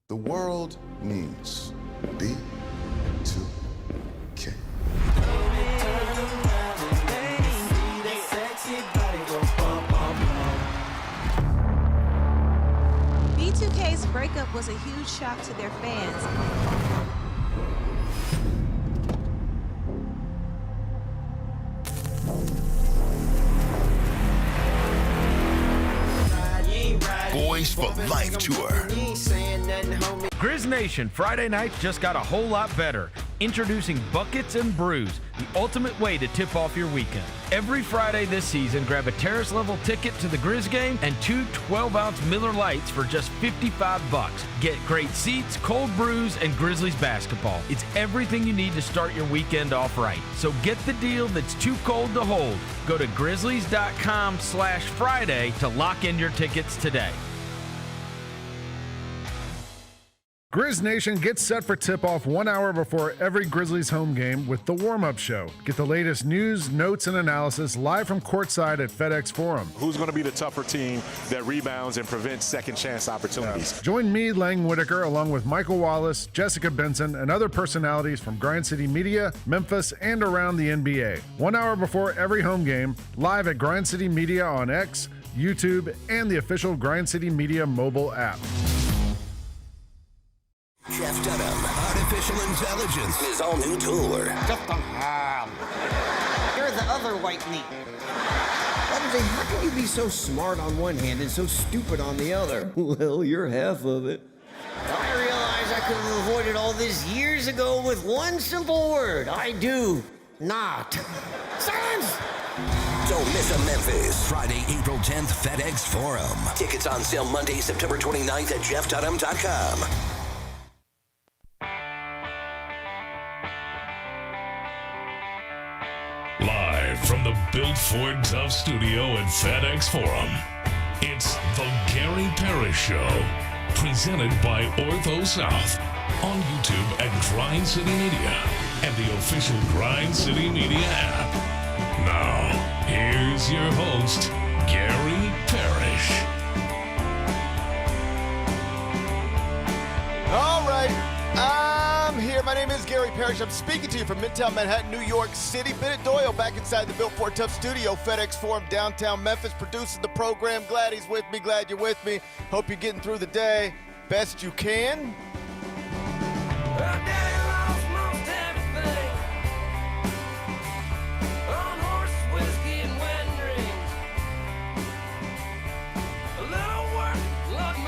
The world needs B2K. B2K's breakup was a huge shock to their fans. Boys for Life Tour. Grizz Nation, Friday nights just got a whole lot better. Introducing Buckets and Brews, the ultimate way to tip off your weekend. Every Friday this season, grab a terrace-level ticket to the Grizz game and 2 12-ounce Miller Lights for just $55. Get great seats, cold brews, and Grizzlies basketball. It's everything you need to start your weekend off right. So get the deal that's too cold to hold. Go to grizzlies.com/Friday to lock in your tickets today. Grizz Nation gets set for tip-off 1 hour before every Grizzlies home game with the warm-up show. Get the latest news, notes, and analysis live from courtside at FedEx Forum. Who's going to be the tougher team that rebounds and prevents second-chance opportunities? Join me, Lang Whitaker, along with Michael Wallace, Jessica Benson, and other personalities from Grind City Media, Memphis, and around the NBA. 1 hour before every home game, live at Grind City Media on X, YouTube, and the official Grind City Media mobile app. Jeff Dunham, Artificial Intelligence, his all-new tour. You're the other white meat. How can you be so smart on one hand and so stupid on the other? Well, you're half of it. I realize I could have avoided all this years ago with one simple word. I do not. Silence! Don't miss a Memphis. Friday, April 10th, FedEx Forum. Tickets on sale Monday, September 29th at jeffdunham.com. Live from the Built Ford Tough studio at FedEx Forum, it's the Gary Parrish Show, presented by Ortho South, on YouTube at Grind City Media and the official Grind City Media app. Now, here's your host, Gary Parrish. All right, I'm here. My name is Gary Parrish. I'm speaking to you from Midtown Manhattan, New York City. Bennett Doyle back inside the Built Ford Tough studio, FedEx Forum, downtown Memphis, producing the program. Glad he's with me. Glad you're with me. Hope you're getting through the day best you can.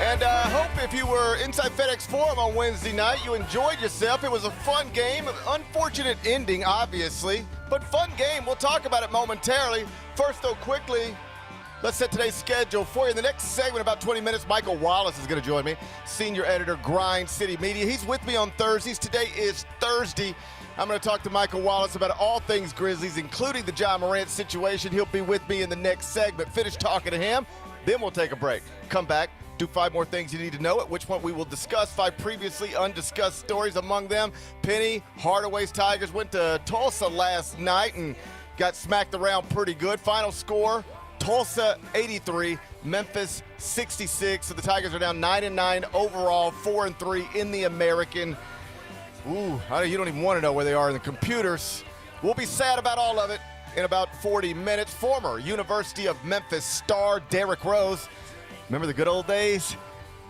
And I hope if you were inside FedEx Forum on Wednesday night, you enjoyed yourself. It was a fun game. Unfortunate ending, obviously, but fun game. We'll talk about it momentarily. First, though, quickly, let's set today's schedule for you. In the next segment, about 20 minutes, Michael Wallace is going to join me, senior editor, Grind City Media. He's with me on Thursdays. Today is Thursday. I'm going to talk to Michael Wallace about all things Grizzlies, including the Ja Morant situation. He'll be with me in the next segment. Finish talking to him, then we'll take a break. Come back. Do 5 more things you need to know, at which point we will discuss 5 previously undiscussed stories. Among them, Penny Hardaway's Tigers went to Tulsa last night and got smacked around pretty good. Final score, Tulsa 83, Memphis 66. So the Tigers are down 9-9 overall, 4-3 in the American. Ooh, you don't even want to know where they are in the computers. We'll be sad about all of it in about 40 minutes. Former University of Memphis star Derrick Rose, remember the good old days?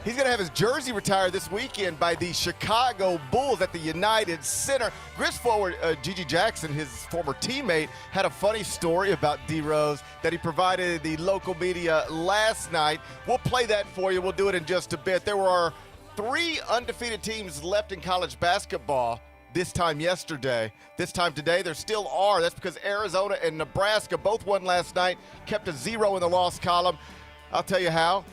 He's going to have his jersey retired this weekend by the Chicago Bulls at the United Center. Grizz forward Gigi Jackson, his former teammate, had a funny story about D. Rose that he provided the local media last night. We'll play that for you. We'll do it in just a bit. There were 3 undefeated teams left in college basketball this time yesterday. This time today, there still are. That's because Arizona and Nebraska both won last night, kept a 0 in the loss column. I'll tell you how.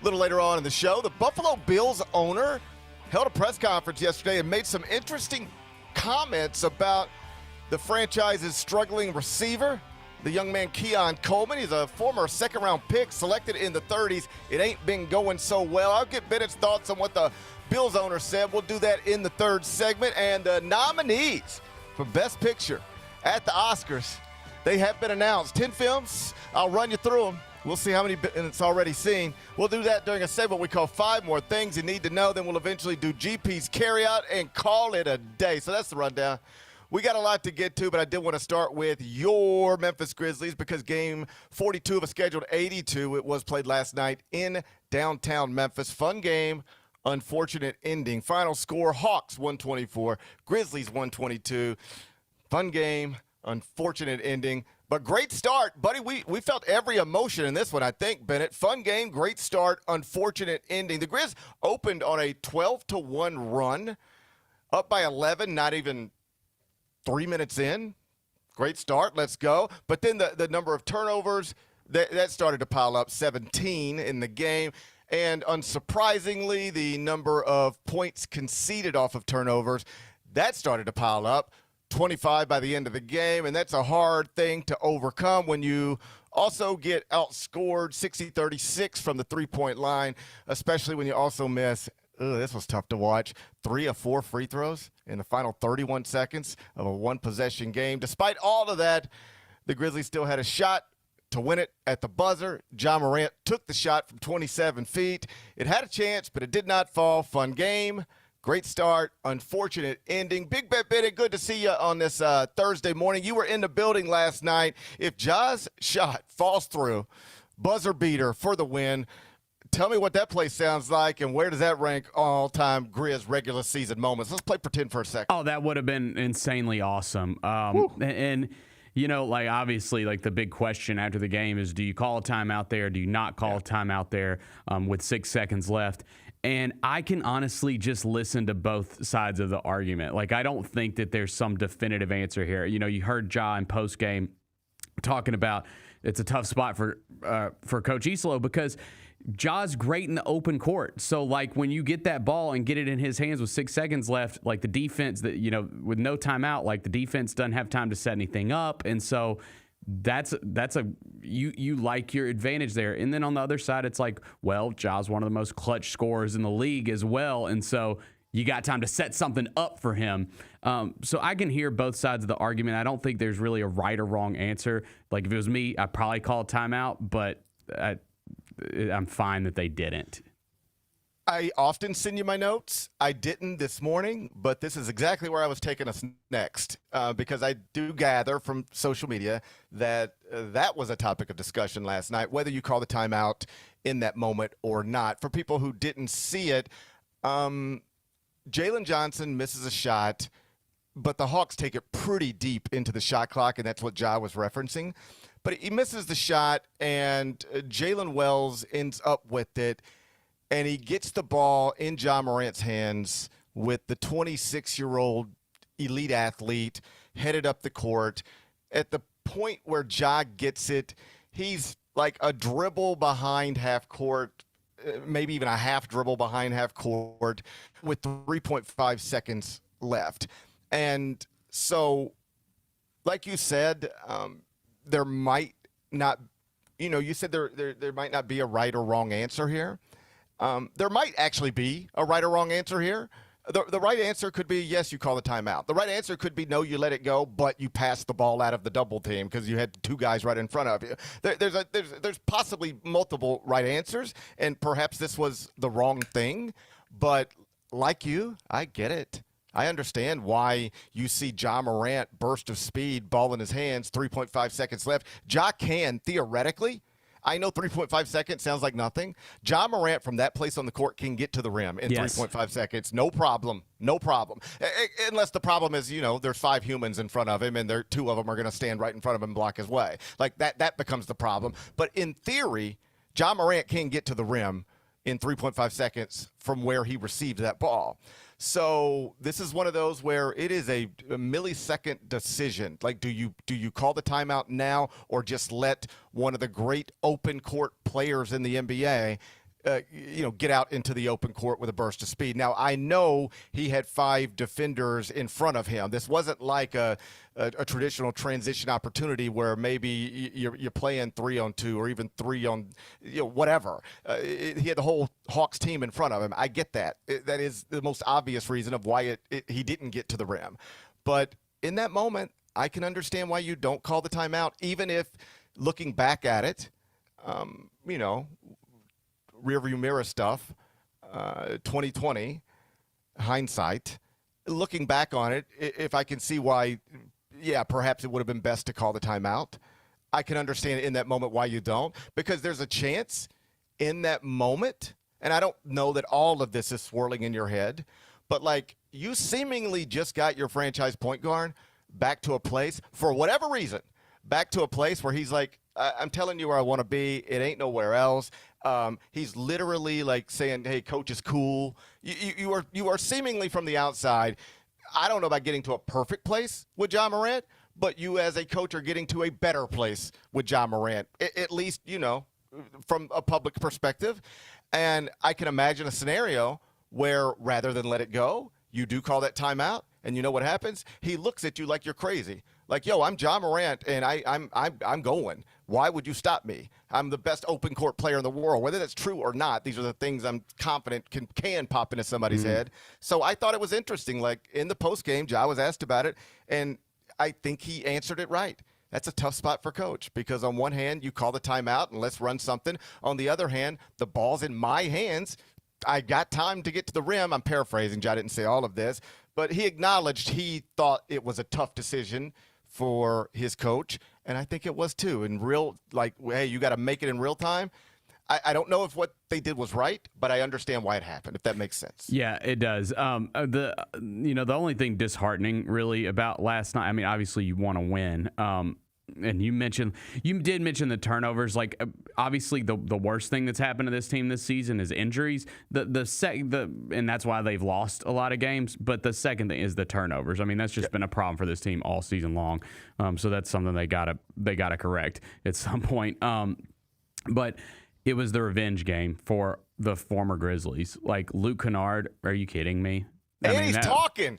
A little later on in the show, the Buffalo Bills owner held a press conference yesterday and made some interesting comments about the franchise's struggling receiver, the young man Keon Coleman. He's a former second-round pick selected in the 30s. It ain't been going so well. I'll get Bennett's thoughts on what the Bills owner said. We'll do that in the 3rd segment. And the nominees for Best Picture at the Oscars. They have been announced. 10 films. I'll run you through them. We'll see how many it's already seen. We'll do that during a segment we call 5 More Things You Need to Know. Then we'll eventually do GP's Carryout and call it a day. So that's the rundown. We got a lot to get to, but I did want to start with your Memphis Grizzlies because game 42 of a scheduled 82, it was played last night in downtown Memphis. Fun game, unfortunate ending. Final score, Hawks 124, Grizzlies 122. Fun game, unfortunate ending. But great start, buddy. We felt every emotion in this one, I think, Bennett. Fun game, great start, unfortunate ending. The Grizz opened on a 12-1 run, up by 11, not even 3 minutes in. Great start, let's go. But then the number of turnovers, that started to pile up, 17 in the game. And unsurprisingly, the number of points conceded off of turnovers, that started to pile up. 25 by the end of the game, and that's a hard thing to overcome when you also get outscored 60-36 from the three-point line, especially when you also miss, this was tough to watch, 3 of 4 free throws in the final 31 seconds of a one-possession game. Despite all of that, the Grizzlies still had a shot to win it at the buzzer. Ja Morant took the shot from 27 feet. It had a chance, but it did not fall. Fun game. Great start, unfortunate ending. Big Bet Bennett, good to see you on this Thursday morning. You were in the building last night. If Ja's shot falls through, buzzer beater for the win, tell me what that play sounds like and where does that rank all-time Grizz regular season moments. Let's play pretend for a second. Oh, that would have been insanely awesome. And you know, like obviously, like the big question after the game is, do you call a timeout there? Do you not call a timeout there with 6 seconds left? And I can honestly just listen to both sides of the argument. Like, I don't think that there's some definitive answer here. You know, you heard Ja in postgame talking about it's a tough spot for Coach Islo because Ja's great in the open court. So, like, when you get that ball and get it in his hands with 6 seconds left, like the defense that, you know, with no timeout, like the defense doesn't have time to set anything up. And so that's a you like your advantage there. And then on the other side, it's like, well, Ja's one of the most clutch scorers in the league as well. And so you got time to set something up for him. So I can hear both sides of the argument. I don't think there's really a right or wrong answer. Like if it was me, I'd probably call a timeout, but I'm fine that they didn't. I often send you my notes. I didn't this morning, but this is exactly where I was taking us next because I do gather from social media that that was a topic of discussion last night, whether you call the timeout in that moment or not. For people who didn't see it, Jalen Johnson misses a shot, but the Hawks take it pretty deep into the shot clock, and that's what Ja was referencing. But he misses the shot, and Jalen Wells ends up with it. And he gets the ball in Ja Morant's hands with the 26-year-old elite athlete headed up the court. At the point where Ja gets it, he's like a dribble behind half court, maybe even a half dribble behind half court with 3.5 seconds left. And so, like you said, there might not, you said there might not be a right or wrong answer here. There might actually be a right or wrong answer here. The right answer could be, yes, you call the timeout. The right answer could be, no, you let it go, but you pass the ball out of the double team because you had two guys right in front of you. There's possibly multiple right answers, and perhaps this was the wrong thing. But like you, I get it. I understand why you see Ja Morant, burst of speed, ball in his hands, 3.5 seconds left. Ja can, theoretically, I know 3.5 seconds sounds like nothing. Ja Morant from that place on the court can get to the rim in 3.5 seconds. No problem. No problem. Unless the problem is, there's 5 humans in front of him and 2 of them are going to stand right in front of him and block his way. Like that becomes the problem. But in theory, Ja Morant can get to the rim in 3.5 seconds from where he received that ball. So this is one of those where it is a millisecond decision. Like, do you call the timeout now or just let one of the great open court players in the NBA, get out into the open court with a burst of speed? Now, I know he had 5 defenders in front of him. This wasn't like a traditional transition opportunity where maybe you're playing 3-on-2 or even 3 on, whatever. He had the whole Hawks team in front of him. I get that. That is the most obvious reason of why he didn't get to the rim. But in that moment, I can understand why you don't call the timeout, even if looking back at it, rearview mirror stuff, 2020 hindsight, looking back on it, if I can see why, yeah, perhaps it would have been best to call the timeout. I can understand in that moment why you don't, because there's a chance in that moment, and I don't know that all of this is swirling in your head, but like you seemingly just got your franchise point guard back to a place, for whatever reason, back to a place where he's like, I'm telling you where I want to be. It ain't nowhere else. He's literally like saying, hey, coach is cool. You are seemingly from the outside. I don't know about getting to a perfect place with Ja Morant, but you as a coach are getting to a better place with Ja Morant, at least, from a public perspective. And I can imagine a scenario where rather than let it go, you do call that timeout, and you know what happens? He looks at you like you're crazy. Like, yo, I'm Ja Morant, and I'm going. Why would you stop me? I'm the best open court player in the world. Whether that's true or not, these are the things I'm confident can pop into somebody's head. So I thought it was interesting. Like, in the postgame, Ja was asked about it, and I think he answered it right. That's a tough spot for coach, because on one hand, you call the timeout and let's run something. On the other hand, the ball's in my hands. I got time to get to the rim. I'm paraphrasing. Ja didn't say all of this, but he acknowledged he thought it was a tough decision for his coach, and I think it was too. In real, like, hey, you got to make it in real time. I don't know if what they did was right, but I understand why it happened, if that makes sense. Yeah, it does. The only thing disheartening really about last night, I mean, obviously you want to win. And you did mention the turnovers. Like, obviously the worst thing that's happened to this team this season is injuries. And that's why they've lost a lot of games. But the second thing is the turnovers. I mean, that's just been a problem for this team all season long. So that's something they gotta correct at some point. But it was the revenge game for the former Grizzlies. Like, Luke Kennard, are you kidding me? He's talking.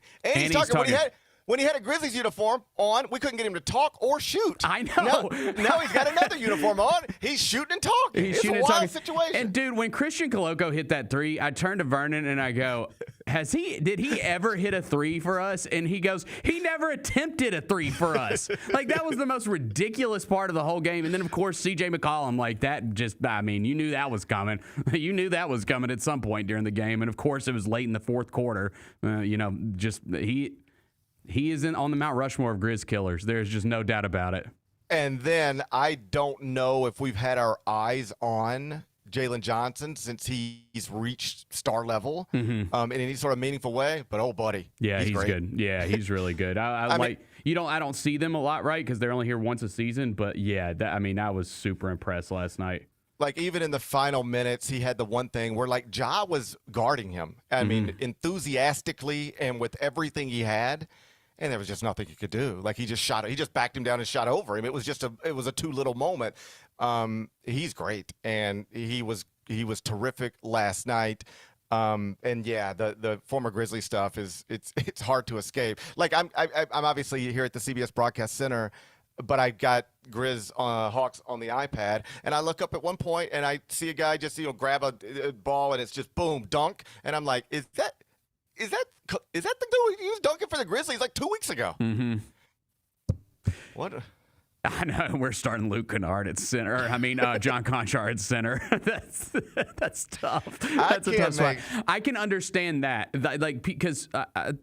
When he had a Grizzlies uniform on, we couldn't get him to talk or shoot. I know. Now he's got another uniform on. He's shooting and talking. It's a wild situation. And, dude, when Christian Coloco hit that three, I turned to Vernon and I go, did he ever hit a three for us? And he goes, he never attempted a three for us. Like, that was the most ridiculous part of the whole game. And then, of course, C.J. McCollum, like, that just, I mean, you knew that was coming. You knew that was coming at some point during the game. And, of course, it was late in the fourth quarter. He is on the Mount Rushmore of Grizz killers. There's just no doubt about it. And then I don't know if we've had our eyes on Jalen Johnson since he's reached star level in any sort of meaningful way. But, oh, buddy. Yeah, he's good. Yeah, he's really good. I don't see them a lot, right, because they're only here once a season. But, yeah, I was super impressed last night. Like, even in the final minutes, he had the one thing where, like, Ja was guarding him. I mean, enthusiastically and with everything he had. And there was just nothing he could do. Like, he just backed him down and shot over him. It was a too little moment. He's great, and he was terrific last night. And yeah, the former Grizzly stuff it's hard to escape. Like, I'm obviously here at the CBS Broadcast Center, but I got Grizz Hawks on the iPad, and I look up at one point and I see a guy just grab a ball and it's just boom, dunk, and I'm like, is that the dude he was dunking for the Grizzlies like 2 weeks ago? Mm-hmm. What? I know, we're starting Luke Kennard at center. John Conchar at center. That's tough. That's a tough spot. I can understand that. Like, because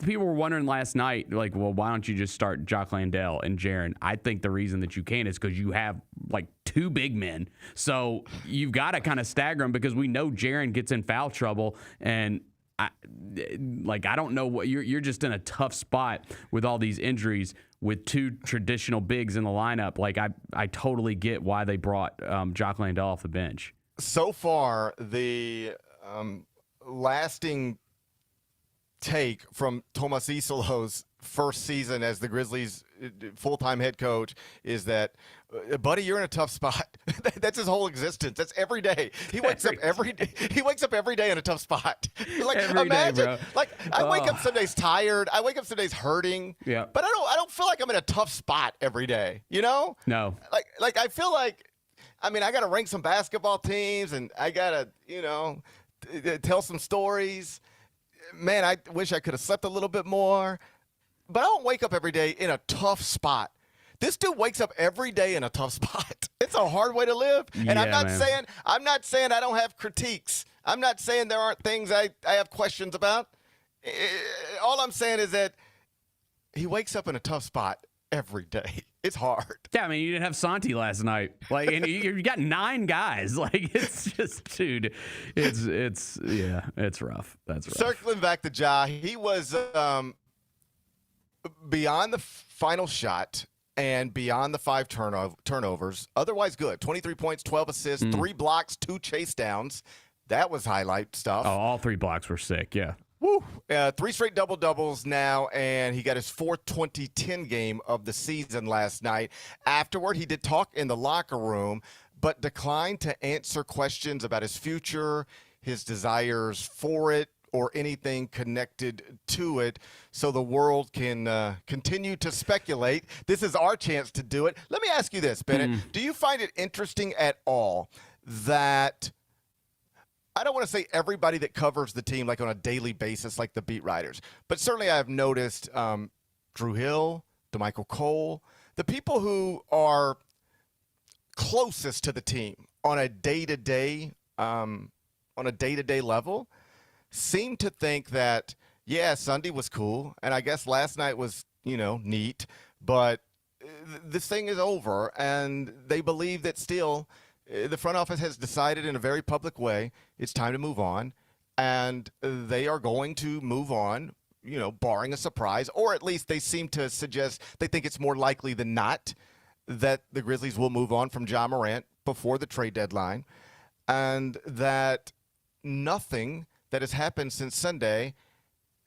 people were wondering last night, like, well, why don't you just start Jock Landale and Jaren? I think the reason that you can is because you have, like, two big men. So you've got to kind of stagger them, because we know Jaren gets in foul trouble, and I don't know what you're just in a tough spot with all these injuries with two traditional bigs in the lineup. Like, I totally get why they brought Jock Landale off the bench. So far, the lasting take from Tomas Isolo's first season as the Grizzlies' full-time head coach is that, buddy, you're in a tough spot. That's his whole existence. That's every day. He wakes up every day. He wakes up every day in a tough spot. Like, imagine, day, bro. Like, I wake up some days tired. I wake up some days hurting. Yeah. But I don't feel like I'm in a tough spot every day. You know? No. Like I feel like, I got to rank some basketball teams, and I got to, tell some stories. Man, I wish I could have slept a little bit more. but I don't wake up every day in a tough spot. This dude wakes up every day in a tough spot. It's a hard way to live. And I'm not saying I don't have critiques. I'm not saying there aren't things I have questions about. All I'm saying is that he wakes up in a tough spot every day. It's hard. Yeah, I mean, you didn't have Santi last night. Like, and you got 9 guys. Like, it's just, dude, it's rough. That's rough. Circling back to Ja, he was beyond the final shot and beyond the 5 turnovers. Otherwise good. 23 points, 12 assists, 3 blocks, 2 chase downs. That was highlight stuff. Oh, all 3 blocks were sick, yeah. Woo. 3 straight double-doubles now, and he got his 4th 20-10 game of the season last night. Afterward, he did talk in the locker room, but declined to answer questions about his future, his desires for it, or anything connected to it, so the world can continue to speculate. This is our chance to do it. Let me ask you this, Bennett. Do you find it interesting at all that – I don't want to say everybody that covers the team like on a daily basis like the beat writers, but certainly I've noticed Drew Hill, DeMichael Cole, the people who are closest to the team on a day-to-day level seem to think that, yeah, Sunday was cool, and I guess last night was, neat, but this thing is over, and they believe that still – the front office has decided in a very public way it's time to move on, and they are going to move on, barring a surprise, or at least they seem to suggest they think it's more likely than not that the Grizzlies will move on from Ja Morant before the trade deadline, and that nothing that has happened since Sunday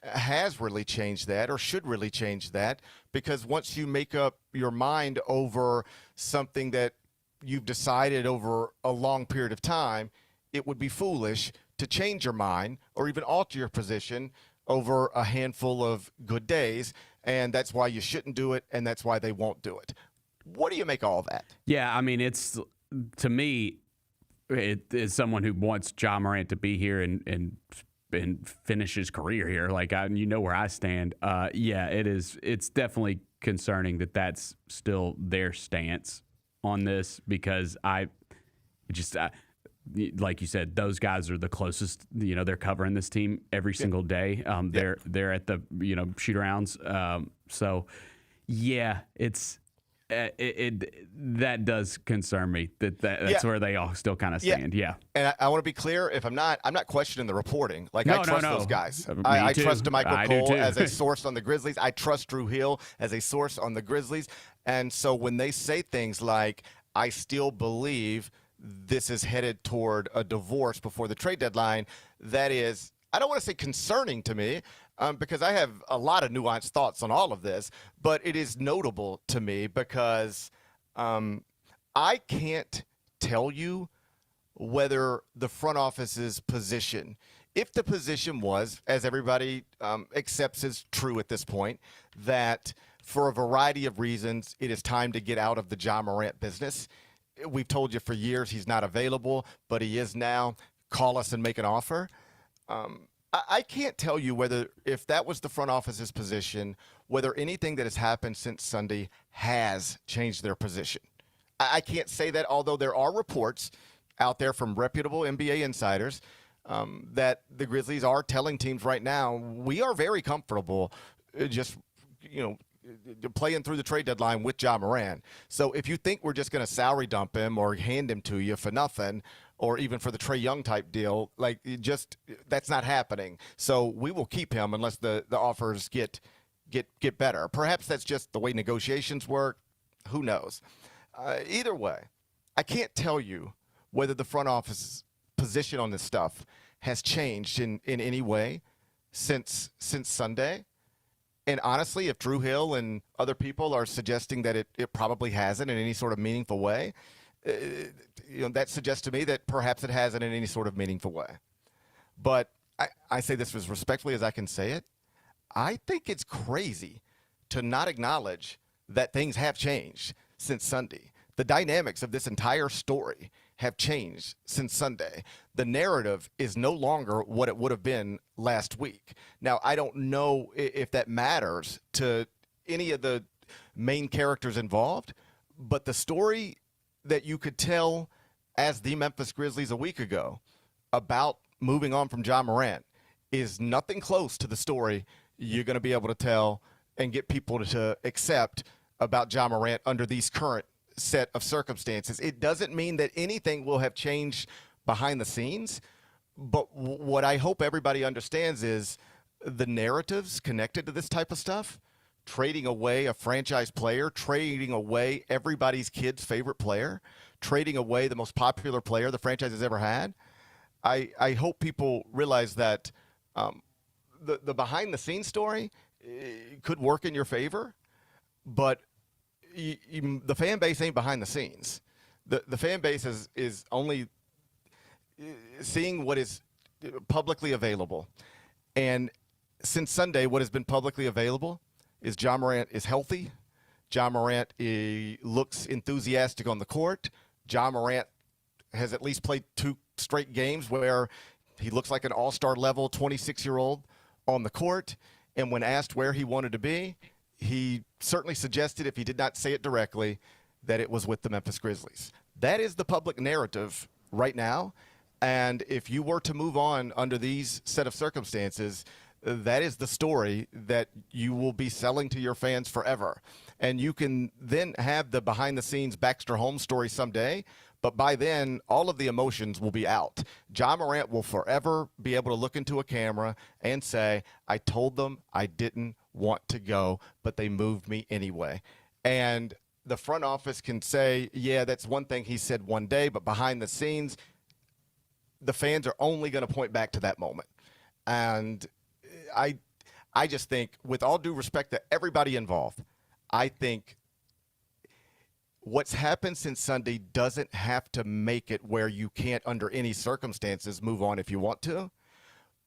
has really changed that or should really change that, because once you make up your mind over something that you've decided over a long period of time, it would be foolish to change your mind or even alter your position over a handful of good days, and that's why you shouldn't do it, and that's why they won't do it. What do you make of all that? Yeah, I mean, it's, to me, it is someone who wants Ja Morant to be here and finish his career here. Like, you know where I stand. Yeah, it's definitely concerning that that's still their stance on this, because like you said, those guys are the closest. They're covering this team every single day. They're at the shoot-arounds. So yeah, it's that does concern me. That's where they all still kind of stand. Yeah. And I want to be clear. If I'm not questioning the reporting. Like, I trust those guys. I trust DeMichael Cole as a source on the Grizzlies. I trust Drew Hill as a source on the Grizzlies. And so when they say things like, I still believe this is headed toward a divorce before the trade deadline, that is, I don't want to say concerning to me, because I have a lot of nuanced thoughts on all of this, but it is notable to me because I can't tell you whether the front office's position, if the position was, as everybody accepts as true at this point, that for a variety of reasons, it is time to get out of the Ja Morant business. We've told you for years he's not available, but he is now. Call us and make an offer. I can't tell you whether, if that was the front office's position, whether anything that has happened since Sunday has changed their position. I can't say that, although there are reports out there from reputable NBA insiders that the Grizzlies are telling teams right now, we are very comfortable just, playing through the trade deadline with Ja Morant. So if you think we're just going to salary dump him or hand him to you for nothing, or even for the Trae Young type deal, that's not happening. So we will keep him unless the offers get better. Perhaps that's just the way negotiations work. Who knows? Either way, I can't tell you whether the front office's position on this stuff has changed in any way since Sunday. And honestly, if Drew Hill and other people are suggesting that it probably hasn't in any sort of meaningful way, that suggests to me that perhaps it hasn't in any sort of meaningful way. But I say this as respectfully as I can say it. I think it's crazy to not acknowledge that things have changed since Sunday, The dynamics of this entire story have changed since Sunday. The narrative is no longer what it would have been last week. Now, I don't know if that matters to any of the main characters involved, but the story that you could tell as the Memphis Grizzlies a week ago about moving on from Ja Morant is nothing close to the story you're going to be able to tell and get people to accept about Ja Morant under these current set of circumstances. It doesn't mean that anything will have changed behind the scenes, but what I hope everybody understands is the narratives connected to this type of stuff, trading away a franchise player, trading away everybody's kid's favorite player, trading away the most popular player the franchise has ever had. I hope people realize that the behind-the-scenes story could work in your favor, but the fan base ain't behind the scenes. The fan base is only seeing what is publicly available. And since Sunday, what has been publicly available is Ja Morant is healthy. Ja Morant looks enthusiastic on the court. Ja Morant has at least played 2 straight games where he looks like an all-star level 26-year-old on the court. And when asked where he wanted to be, he certainly suggested, if he did not say it directly, that it was with the Memphis Grizzlies. That is the public narrative right now. And if you were to move on under these set of circumstances, that is the story that you will be selling to your fans forever. And you can then have the behind-the-scenes Baxter Holmes story someday, but by then, all of the emotions will be out. Ja Morant will forever be able to look into a camera and say, I told them I didn't want to go, but they moved me anyway. And the front office can say, yeah, that's one thing he said one day, but behind the scenes, the fans are only going to point back to that moment. And I just think, with all due respect to everybody involved, I think what's happened since Sunday doesn't have to make it where you can't, under any circumstances, move on if you want to.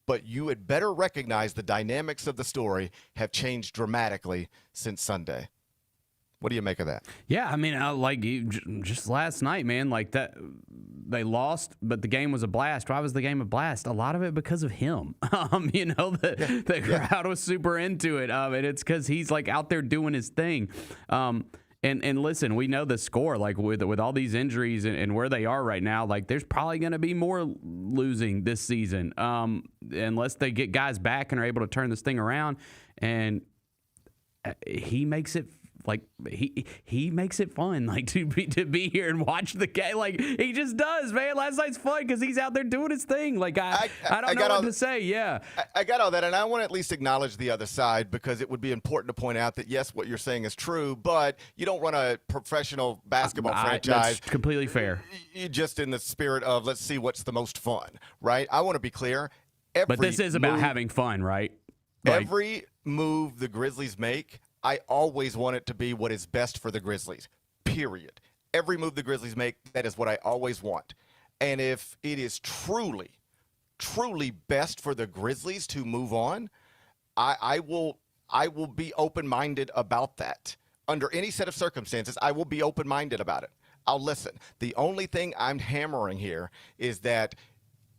But you had better recognize the dynamics of the story have changed dramatically since Sunday. What do you make of that? Yeah, I mean, just last night, man, like that, they lost, but the game was a blast. Why was the game a blast? A lot of it because of him. The crowd was super into it, and it's because he's like out there doing his thing. And listen, we know the score, like with all these injuries and where they are right now, like there's probably going to be more losing this season, unless they get guys back and are able to turn this thing around. And he makes it. Like he makes it fun, like to be here and watch the game. Like he just does, man. Last night's fun because he's out there doing his thing. Like I don't know what to say. Yeah, I got all that, and I want to at least acknowledge the other side, because it would be important to point out that yes, what you're saying is true, but you don't run a professional basketball franchise. That's completely fair. You just in the spirit of let's see what's the most fun, right? I want to be clear. But this is about having fun, right? Every move the Grizzlies make, I always want it to be what is best for the Grizzlies, period. Every move the Grizzlies make, that is what I always want. And if it is truly, truly best for the Grizzlies to move on, I will be open-minded about that. Under any set of circumstances, I will be open-minded about it. I'll listen. The only thing I'm hammering here is that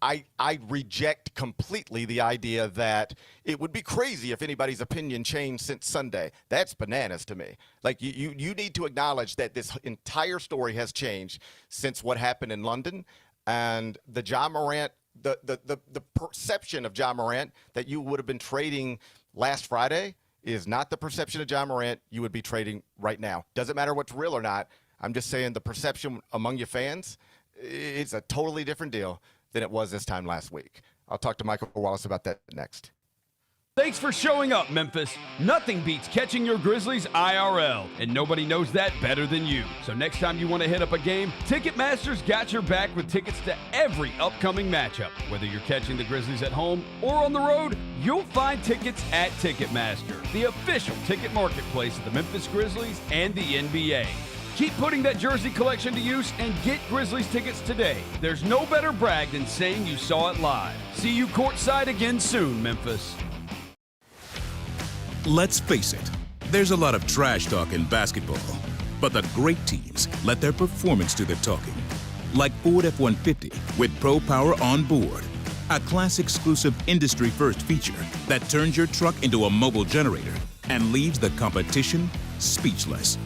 I reject completely the idea that it would be crazy if anybody's opinion changed since Sunday. That's bananas to me. Like you need to acknowledge that this entire story has changed since what happened in London, and the Ja Morant, the perception of Ja Morant that you would have been trading last Friday is not the perception of Ja Morant you would be trading right now. Doesn't matter what's real or not. I'm just saying the perception among your fans, it's a totally different deal than it was this time last week. I'll talk to Michael Wallace about that next. Thanks for showing up, Memphis. Nothing beats catching your Grizzlies IRL, and nobody knows that better than you. So next time you want to hit up a game, Ticketmaster's got your back with tickets to every upcoming matchup. Whether you're catching the Grizzlies at home or on the road, you'll find tickets at Ticketmaster, the official ticket marketplace of the Memphis Grizzlies and the NBA. Keep putting that jersey collection to use and get Grizzlies tickets today. There's no better brag than saying you saw it live. See you courtside again soon, Memphis. Let's face it, there's a lot of trash talk in basketball. But the great teams let their performance do the talking. Like Ford F-150 with Pro Power on board. A class-exclusive industry-first feature that turns your truck into a mobile generator and leaves the competition speechless.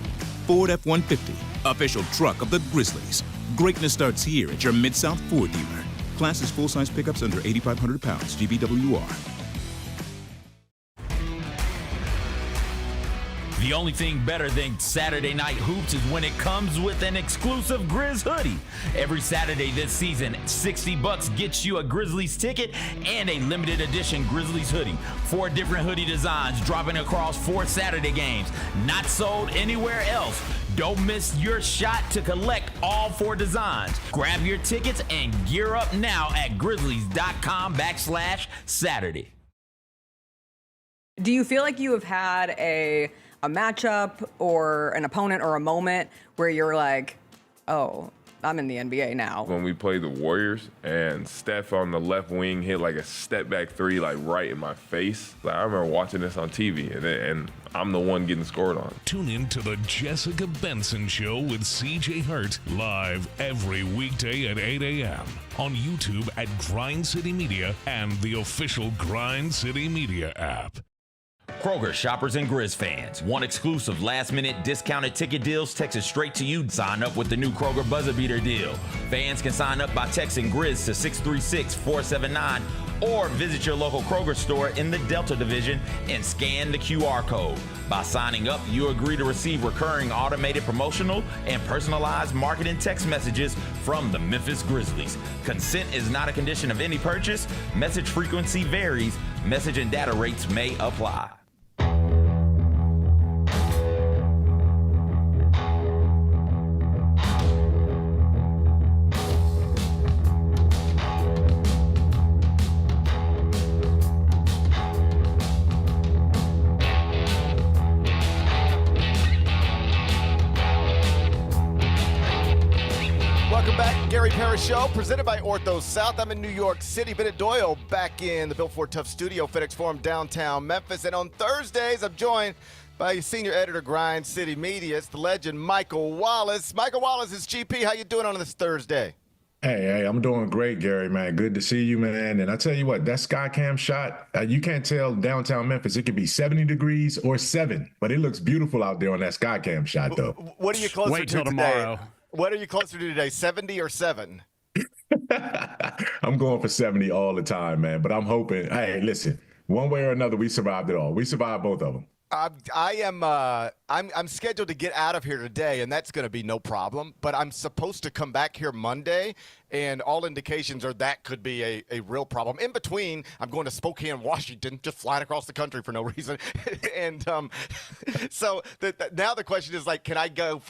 Ford F-150, official truck of the Grizzlies. Greatness starts here at your Mid-South Ford dealer. Class is full-size pickups under 8,500 pounds, GVWR. The only thing better than Saturday Night Hoops is when it comes with an exclusive Grizz hoodie. Every Saturday this season, $60 gets you a Grizzlies ticket and a limited edition Grizzlies hoodie. 4 different hoodie designs dropping across 4 Saturday games. Not sold anywhere else. Don't miss your shot to collect all 4 designs. Grab your tickets and gear up now at grizzlies.com/Saturday. Do you feel like you have had a matchup or an opponent or a moment where you're like, oh, I'm in the NBA now? When we played the Warriors and Steph on the left wing hit like a step back 3 like right in my face. Like, I remember watching this on TV and I'm the one getting scored on. Tune in to the Jessica Benson Show with CJ Hurt live every weekday at 8 a.m. on YouTube at Grind City Media and the official Grind City Media app. Kroger shoppers and Grizz fans. Want exclusive last-minute discounted ticket deals texted straight to you? Sign up with the new Kroger Buzzer Beater deal. Fans can sign up by texting Grizz to 636-479 or visit your local Kroger store in the Delta Division and scan the QR code. By signing up, you agree to receive recurring automated promotional and personalized marketing text messages from the Memphis Grizzlies. Consent is not a condition of any purchase. Message frequency varies. Message and data rates may apply. Parrish Show, presented by Ortho South. I'm in New York City. Bennett Doyle back in the Built Ford Tough studio, FedEx Forum, downtown Memphis. And on Thursdays, I'm joined by senior editor, Grind City Media. It's the legend, Michael Wallace. Michael Wallace is GP. How you doing on this Thursday? Hey, I'm doing great, Gary, man. Good to see you, man. And I tell you what, that sky cam shot, you can't tell downtown Memphis. It could be 70 degrees or 7, but it looks beautiful out there on that sky cam shot, though. What are you closer Wait to till today? tomorrow. What are you closer to today, 70 or 7? I'm going for 70 all the time, man. But I'm hoping, hey, listen, one way or another, we survived it all. We survived both of them. I'm scheduled to get out of here today, and that's going to be no problem. But I'm supposed to come back here Monday, and all indications are that could be a real problem. In between, I'm going to Spokane, Washington, just flying across the country for no reason. And so now the question is, like, can I go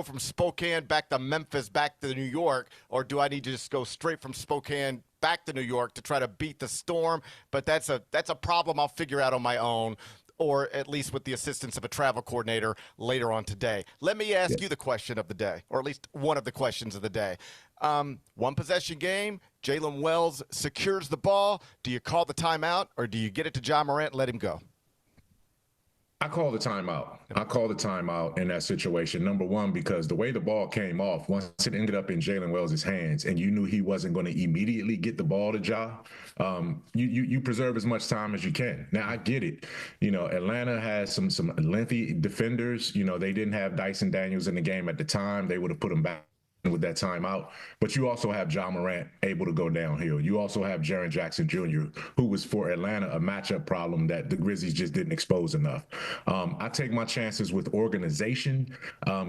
from Spokane back to Memphis, back to New York, or do I need to just go straight from Spokane back to New York to try to beat the storm? But that's a problem I'll figure out on my own, or at least with the assistance of a travel coordinator later on today. Let me ask you the question of the day, or at least one of the questions of the day. One possession game, Jalen Wells secures the ball. Do you call the timeout, or do you get it to Ja Morant and let him go? I call the timeout. I call the timeout in that situation. Number one, because the way the ball came off, once it ended up in Jalen Wells' hands and you knew he wasn't going to immediately get the ball to Ja, you preserve as much time as you can. Now, I get it. You know, Atlanta has some lengthy defenders. You know, they didn't have Dyson Daniels in the game at the time. They would have put him back with that timeout. But you also have Ja Morant able to go downhill. You also have Jaren Jackson Jr., who was for Atlanta a matchup problem that the Grizzlies just didn't expose enough. I take my chances with organization,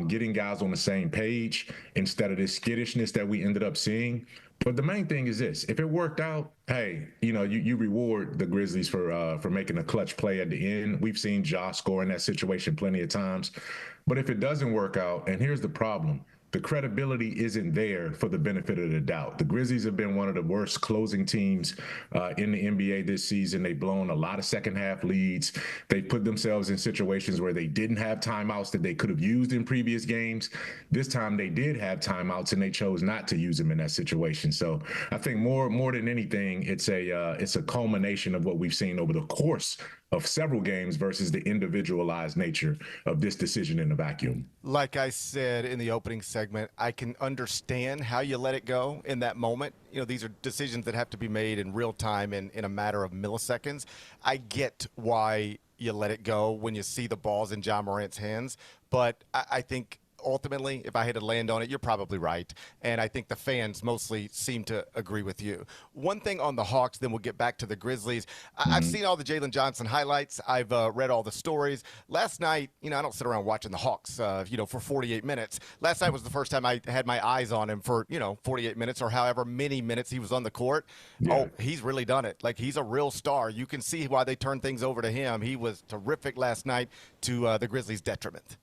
getting guys on the same page instead of this skittishness that we ended up seeing. But the main thing is this: if it worked out, hey, you know, you reward the Grizzlies for making a clutch play at the end. We've seen Ja score in that situation plenty of times. But if it doesn't work out, and here's the problem: the credibility isn't there for the benefit of the doubt. The Grizzlies have been one of the worst closing teams in the NBA this season. They've blown a lot of second-half leads. They put themselves in situations where they didn't have timeouts that they could have used in previous games. This time they did have timeouts, and they chose not to use them in that situation. So I think more than anything, it's a culmination of what we've seen over the course of several games versus the individualized nature of this decision in a vacuum. Like I said in the opening segment, I can understand how you let it go in that moment. You know, these are decisions that have to be made in real time in a matter of milliseconds. I get why you let it go when you see the balls in Ja Morant's hands, but I think ultimately, if I had to land on it, you're probably right. And I think the fans mostly seem to agree with you. One thing on the Hawks, then we'll get back to the Grizzlies. I've seen all the Jalen Johnson highlights. I've read all the stories. Last night, you know, I don't sit around watching the Hawks, you know, for 48 minutes. Last night was the first time I had my eyes on him for, you know, 48 minutes or however many minutes he was on the court. Yeah. Oh, he's really done it. Like, he's a real star. You can see why they turned things over to him. He was terrific last night to the Grizzlies' detriment.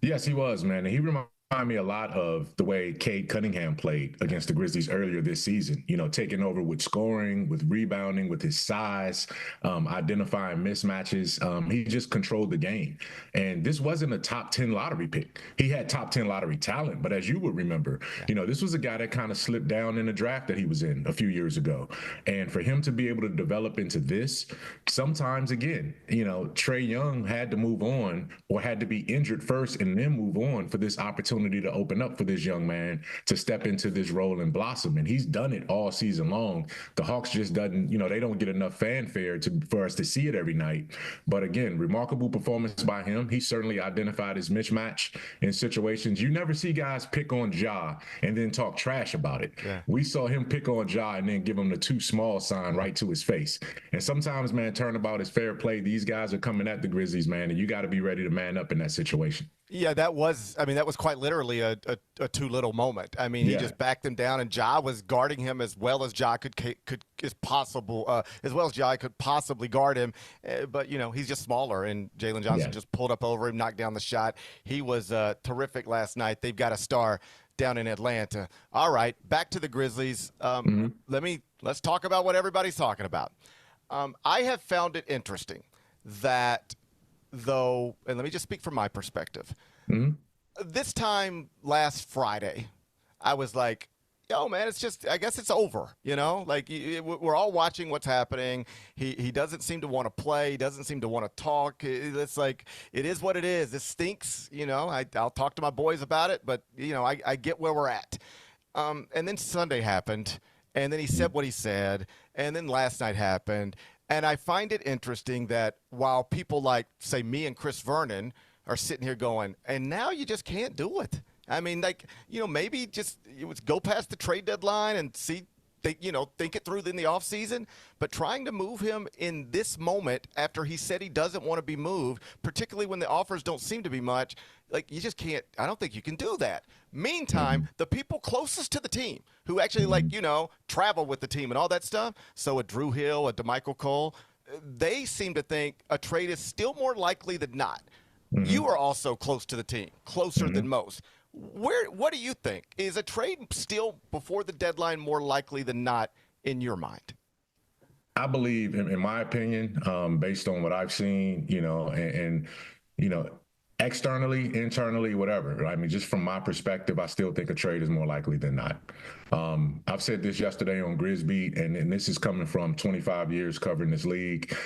Yes, he was, man. And he reminded me a lot of the way Cade Cunningham played against the Grizzlies earlier this season, you know, taking over with scoring, with rebounding, with his size, identifying mismatches. He just controlled the game. And this wasn't a top 10 lottery pick. He had top 10 lottery talent. But as you would remember, you know, this was a guy that kind of slipped down in the draft that he was in a few years ago. And for him to be able to develop into this, sometimes, again, you know, Trae Young had to move on or had to be injured first and then move on for this opportunity to open up for this young man to step into this role and blossom. And he's done it all season long. The Hawks just doesn't, you know, they don't get enough fanfare for us to see it every night. But again, remarkable performance by him. He certainly identified his mismatch in situations. You never see guys pick on Ja and then talk trash about it. Yeah. We saw him pick on Ja and then give him the too small sign right to his face. And sometimes, man, turnabout is fair play. These guys are coming at the Grizzlies, man, and you got to be ready to man up in that situation. Yeah, that was quite literally a too little moment. I mean, he just backed him down, and Ja was guarding him as well as Ja could possibly guard him. But, you know, he's just smaller, and Jalen Johnson just pulled up over him, knocked down the shot. He was terrific last night. They've got a star down in Atlanta. All right, back to the Grizzlies. Let's talk about what everybody's talking about. I have found it interesting that, though, and let me just speak from my perspective. This time last Friday, I was like, yo, man, it's just, I guess it's over, you know? Like, we're all watching what's happening. He doesn't seem to want to play. He doesn't seem to want to talk. It's like, it is what it is. This stinks, you know? I'll talk to my boys about it, but, you know, I get where we're at. And then Sunday happened, and then he said what he said, and then last night happened. And I find it interesting that while people like, say, me and Chris Vernon are sitting here going, and now you just can't do it. I mean, like, you know, maybe just go past the trade deadline and see, think it through in the offseason. But trying to move him in this moment after he said he doesn't want to be moved, particularly when the offers don't seem to be much, like, you just can't. I don't think you can do that. Meantime, the people closest to the team who actually, like, you know, travel with the team and all that stuff, so a Drew Hill, a DeMichael Cole, they seem to think a trade is still more likely than not. You are also close to the team, closer than most. What do you think? Is a trade still before the deadline more likely than not in your mind? I believe, in my opinion, based on what I've seen, you know, and you know, externally, internally, whatever. I mean, just from my perspective, I still think a trade is more likely than not. I've said this yesterday on Grizz Beat, and this is coming from 25 years covering this league,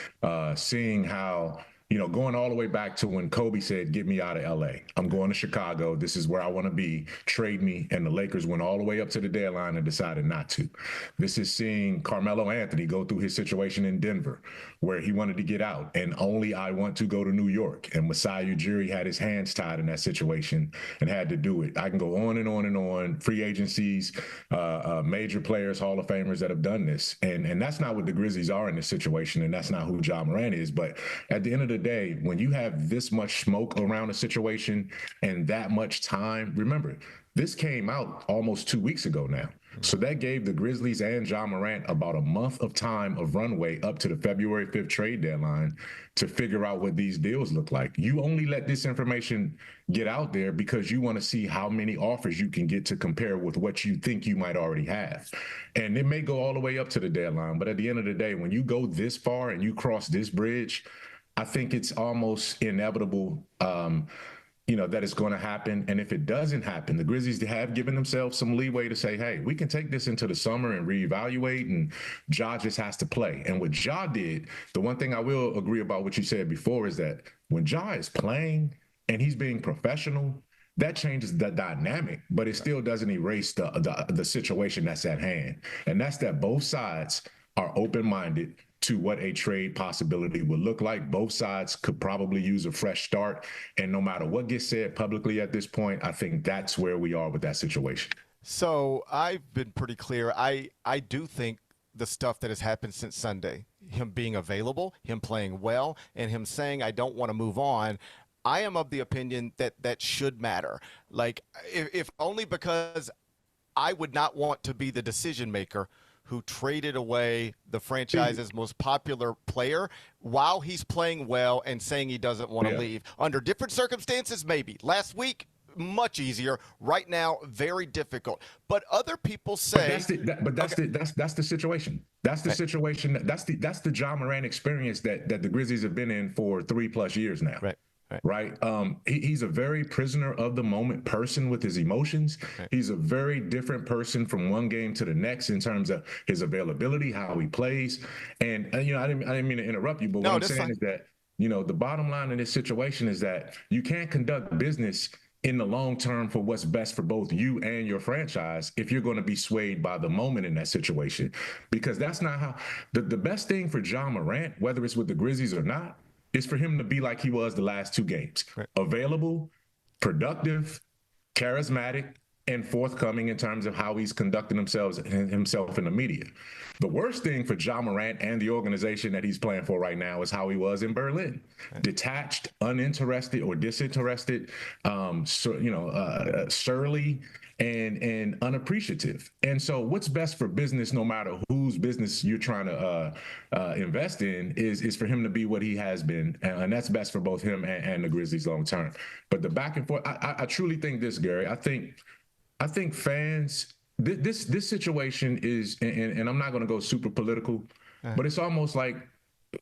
seeing how, you know, going all the way back to when Kobe said, get me out of L.A. I'm going to Chicago. This is where I want to be. Trade me. And the Lakers went all the way up to the deadline and decided not to. This is seeing Carmelo Anthony go through his situation in Denver, where he wanted to get out and only I want to go to New York. And Masai Ujiri had his hands tied in that situation and had to do it. I can go on and on and on. Free agencies, major players, Hall of Famers that have done this. And that's not what the Grizzlies are in this situation. And that's not who Ja Morant is. But at the end of the day, when you have this much smoke around a situation and that much time, remember, this came out almost 2 weeks ago now. So that gave the Grizzlies and Ja Morant about a month of time of runway up to the February 5th trade deadline to figure out what these deals look like. You only let this information get out there because you want to see how many offers you can get to compare with what you think you might already have. And it may go all the way up to the deadline, but at the end of the day, when you go this far and you cross this bridge, I think it's almost inevitable that it's going to happen. And if it doesn't happen, the Grizzlies have given themselves some leeway to say, hey, we can take this into the summer and reevaluate, and Ja just has to play. And what Ja did, the one thing I will agree about what you said before is that when Ja is playing and he's being professional, that changes the dynamic, but it still doesn't erase the situation that's at hand. And that's that both sides are open-minded to what a trade possibility would look like. Both sides could probably use a fresh start. And no matter what gets said publicly at this point, I think that's where we are with that situation. So I've been pretty clear. I do think the stuff that has happened since Sunday, him being available, him playing well, and him saying, I don't want to move on, I am of the opinion that that should matter. Like, if only because I would not want to be the decision maker who traded away the franchise's most popular player while he's playing well and saying he doesn't want to leave. Under different circumstances, maybe. Last week, much easier. Right now, very difficult. But other people say, that's the situation. That's the situation. That's the Ja Morant experience that the Grizzlies have been in for 3+ years now. Right. He's a very prisoner of the moment person with his emotions. He's a very different person from one game to the next in terms of his availability, how he plays. And I didn't mean to interrupt you, but what I'm saying is that, the bottom line in this situation is that you can't conduct business in the long term for what's best for both you and your franchise if you're going to be swayed by the moment in that situation, because that's not how the best thing for Ja Morant, whether it's with the Grizzlies or not, is for him to be like he was the last 2 games. Available, productive, charismatic, and forthcoming in terms of how he's conducting himself in the media. The worst thing for Ja Morant and the organization that he's playing for right now is how he was in Berlin. Detached, uninterested or disinterested, surly, and unappreciative. And so what's best for business, no matter whose business you're trying to invest in, is for him to be what he has been. And that's best for both him and the Grizzlies long term. But the back and forth, I truly think this, Gary, I think fans, this situation is, and I'm not going to go super political, but it's almost like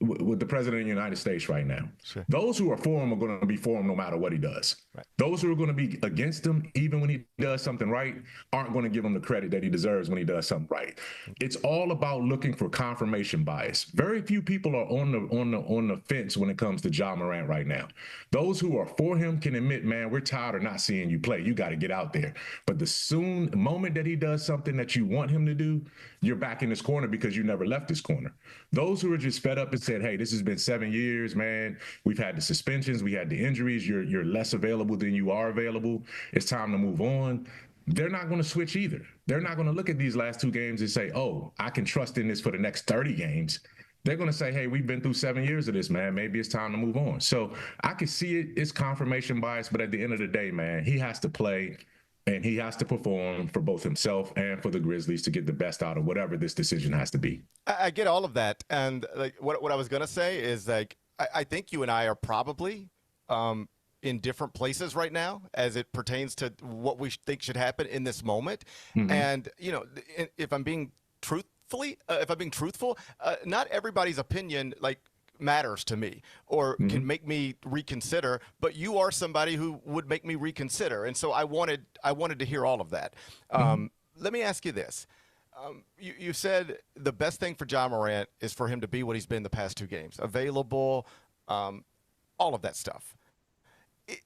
with the president of the United States right now. Those who are for him are going to be for him no matter what he does. Those who are going to be against him, even when he does something right, aren't going to give him the credit that he deserves when he does something right. It's all about looking for confirmation bias. Very few people are on the fence when it comes to Ja Morant right now. Those who are for him can admit, man, we're tired of not seeing you play. You got to get out there. But the moment that he does something that you want him to do, you're back in his corner because you never left his corner. Those who are just fed up and said, hey, this has been 7 years, man. We've had the suspensions. We had the injuries. You're less available than you are available. It's time to move on. They're not going to switch either. They're not going to look at these last 2 games and say, oh, I can trust in this for the next 30 games. They're going to say, hey, we've been through 7 years of this, man. Maybe it's time to move on. So I can see it. It's confirmation bias. But at the end of the day, man, he has to play and he has to perform for both himself and for the Grizzlies to get the best out of whatever this decision has to be. I get all of that. And like what I was going to say is, like, I think you and I are probably in different places right now as it pertains to what we think should happen in this moment. And, if I'm being truthful, not everybody's opinion, like, matters to me or can make me reconsider, but you are somebody who would make me reconsider. And so I wanted to hear all of that. Let me ask you this. You said the best thing for Ja Morant is for him to be what he's been the past 2 games, available, all of that stuff.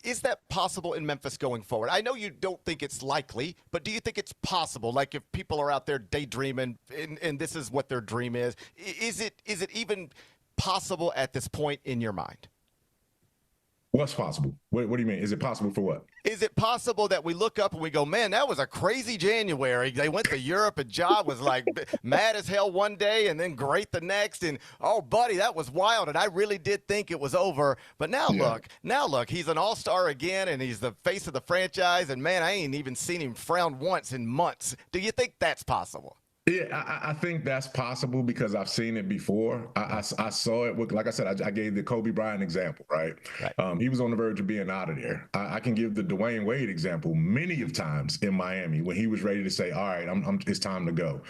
Is that possible in Memphis going forward? I know you don't think it's likely, but do you think it's possible? Like, if people are out there daydreaming and this is what their dream is it even possible at this point in your mind? What's possible? What do you mean? Is it possible for what? Is it possible that we look up and we go, man, that was a crazy January. They went to Europe and Ja was like mad as hell one day and then great the next. And, oh, buddy, that was wild. And I really did think it was over. But now look, he's an all-star again and he's the face of the franchise. And, man, I ain't even seen him frown once in months. Do you think that's possible? Yeah, I think that's possible because I've seen it before. I saw it with, like I said, I gave the Kobe Bryant example, right? He was on the verge of being out of there. I can give the Dwayne Wade example many of times in Miami when he was ready to say, all right, it's time to go,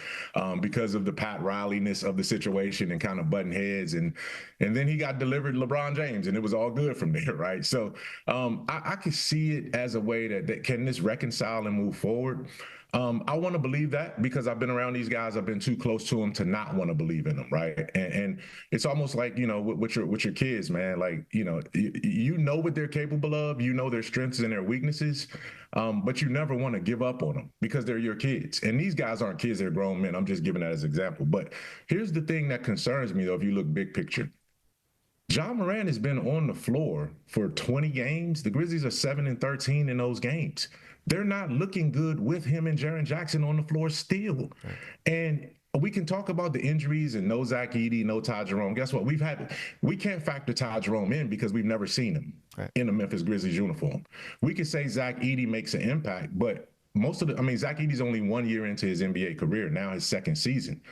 because of the Pat Riley-ness of the situation and kind of butting heads. And then he got delivered LeBron James and it was all good from there, right? So I can see it as a way that can this reconcile and move forward. I want to believe that because I've been around these guys. I've been too close to them to not want to believe in them, right? And it's almost like, with your kids, man, like, you know what they're capable of, you know their strengths and their weaknesses, but you never want to give up on them because they're your kids. And these guys aren't kids, they're grown men. I'm just giving that as an example. But here's the thing that concerns me, though, if you look big picture. Ja Morant has been on the floor for 20 games. The Grizzlies are 7-13 in those games. They're not looking good with him and Jaren Jackson on the floor still. Right. And we can talk about the injuries and no Zach Edey, no Ty Jerome. Guess what? We can't factor Ty Jerome in because we've never seen him in a Memphis Grizzlies uniform. We could say Zach Edey makes an impact, but Zach Edey's only 1 year into his NBA career, now his second season.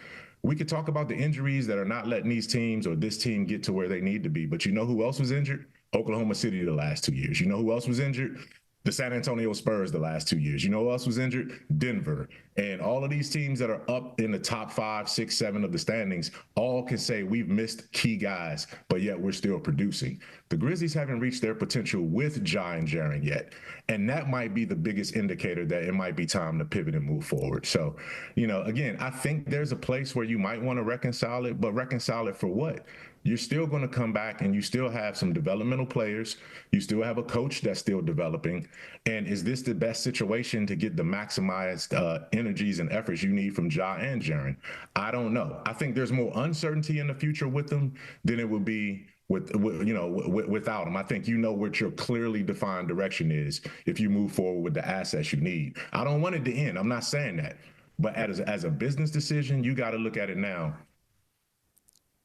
We could talk about the injuries that are not letting these teams or this team get to where they need to be. But you know who else was injured? Oklahoma City the last 2 years. You know who else was injured? The San Antonio Spurs the last 2 years. You know who else was injured? Denver. And all of these teams that are up in the top 5, 6, 7 of the standings all can say we've missed key guys, but yet we're still producing. The Grizzlies haven't reached their potential with Ja and Jaren yet. And that might be the biggest indicator that it might be time to pivot and move forward. So, again, I think there's a place where you might want to reconcile it, but reconcile it for what? You're still going to come back and you still have some developmental players. You still have a coach that's still developing. And is this the best situation to get the maximized energies and efforts you need from Ja and Jaren? I don't know. I think there's more uncertainty in the future with them than it would be without them. I think what your clearly defined direction is if you move forward with the assets you need. I don't want it to end. I'm not saying that. But as a business decision, you got to look at it now.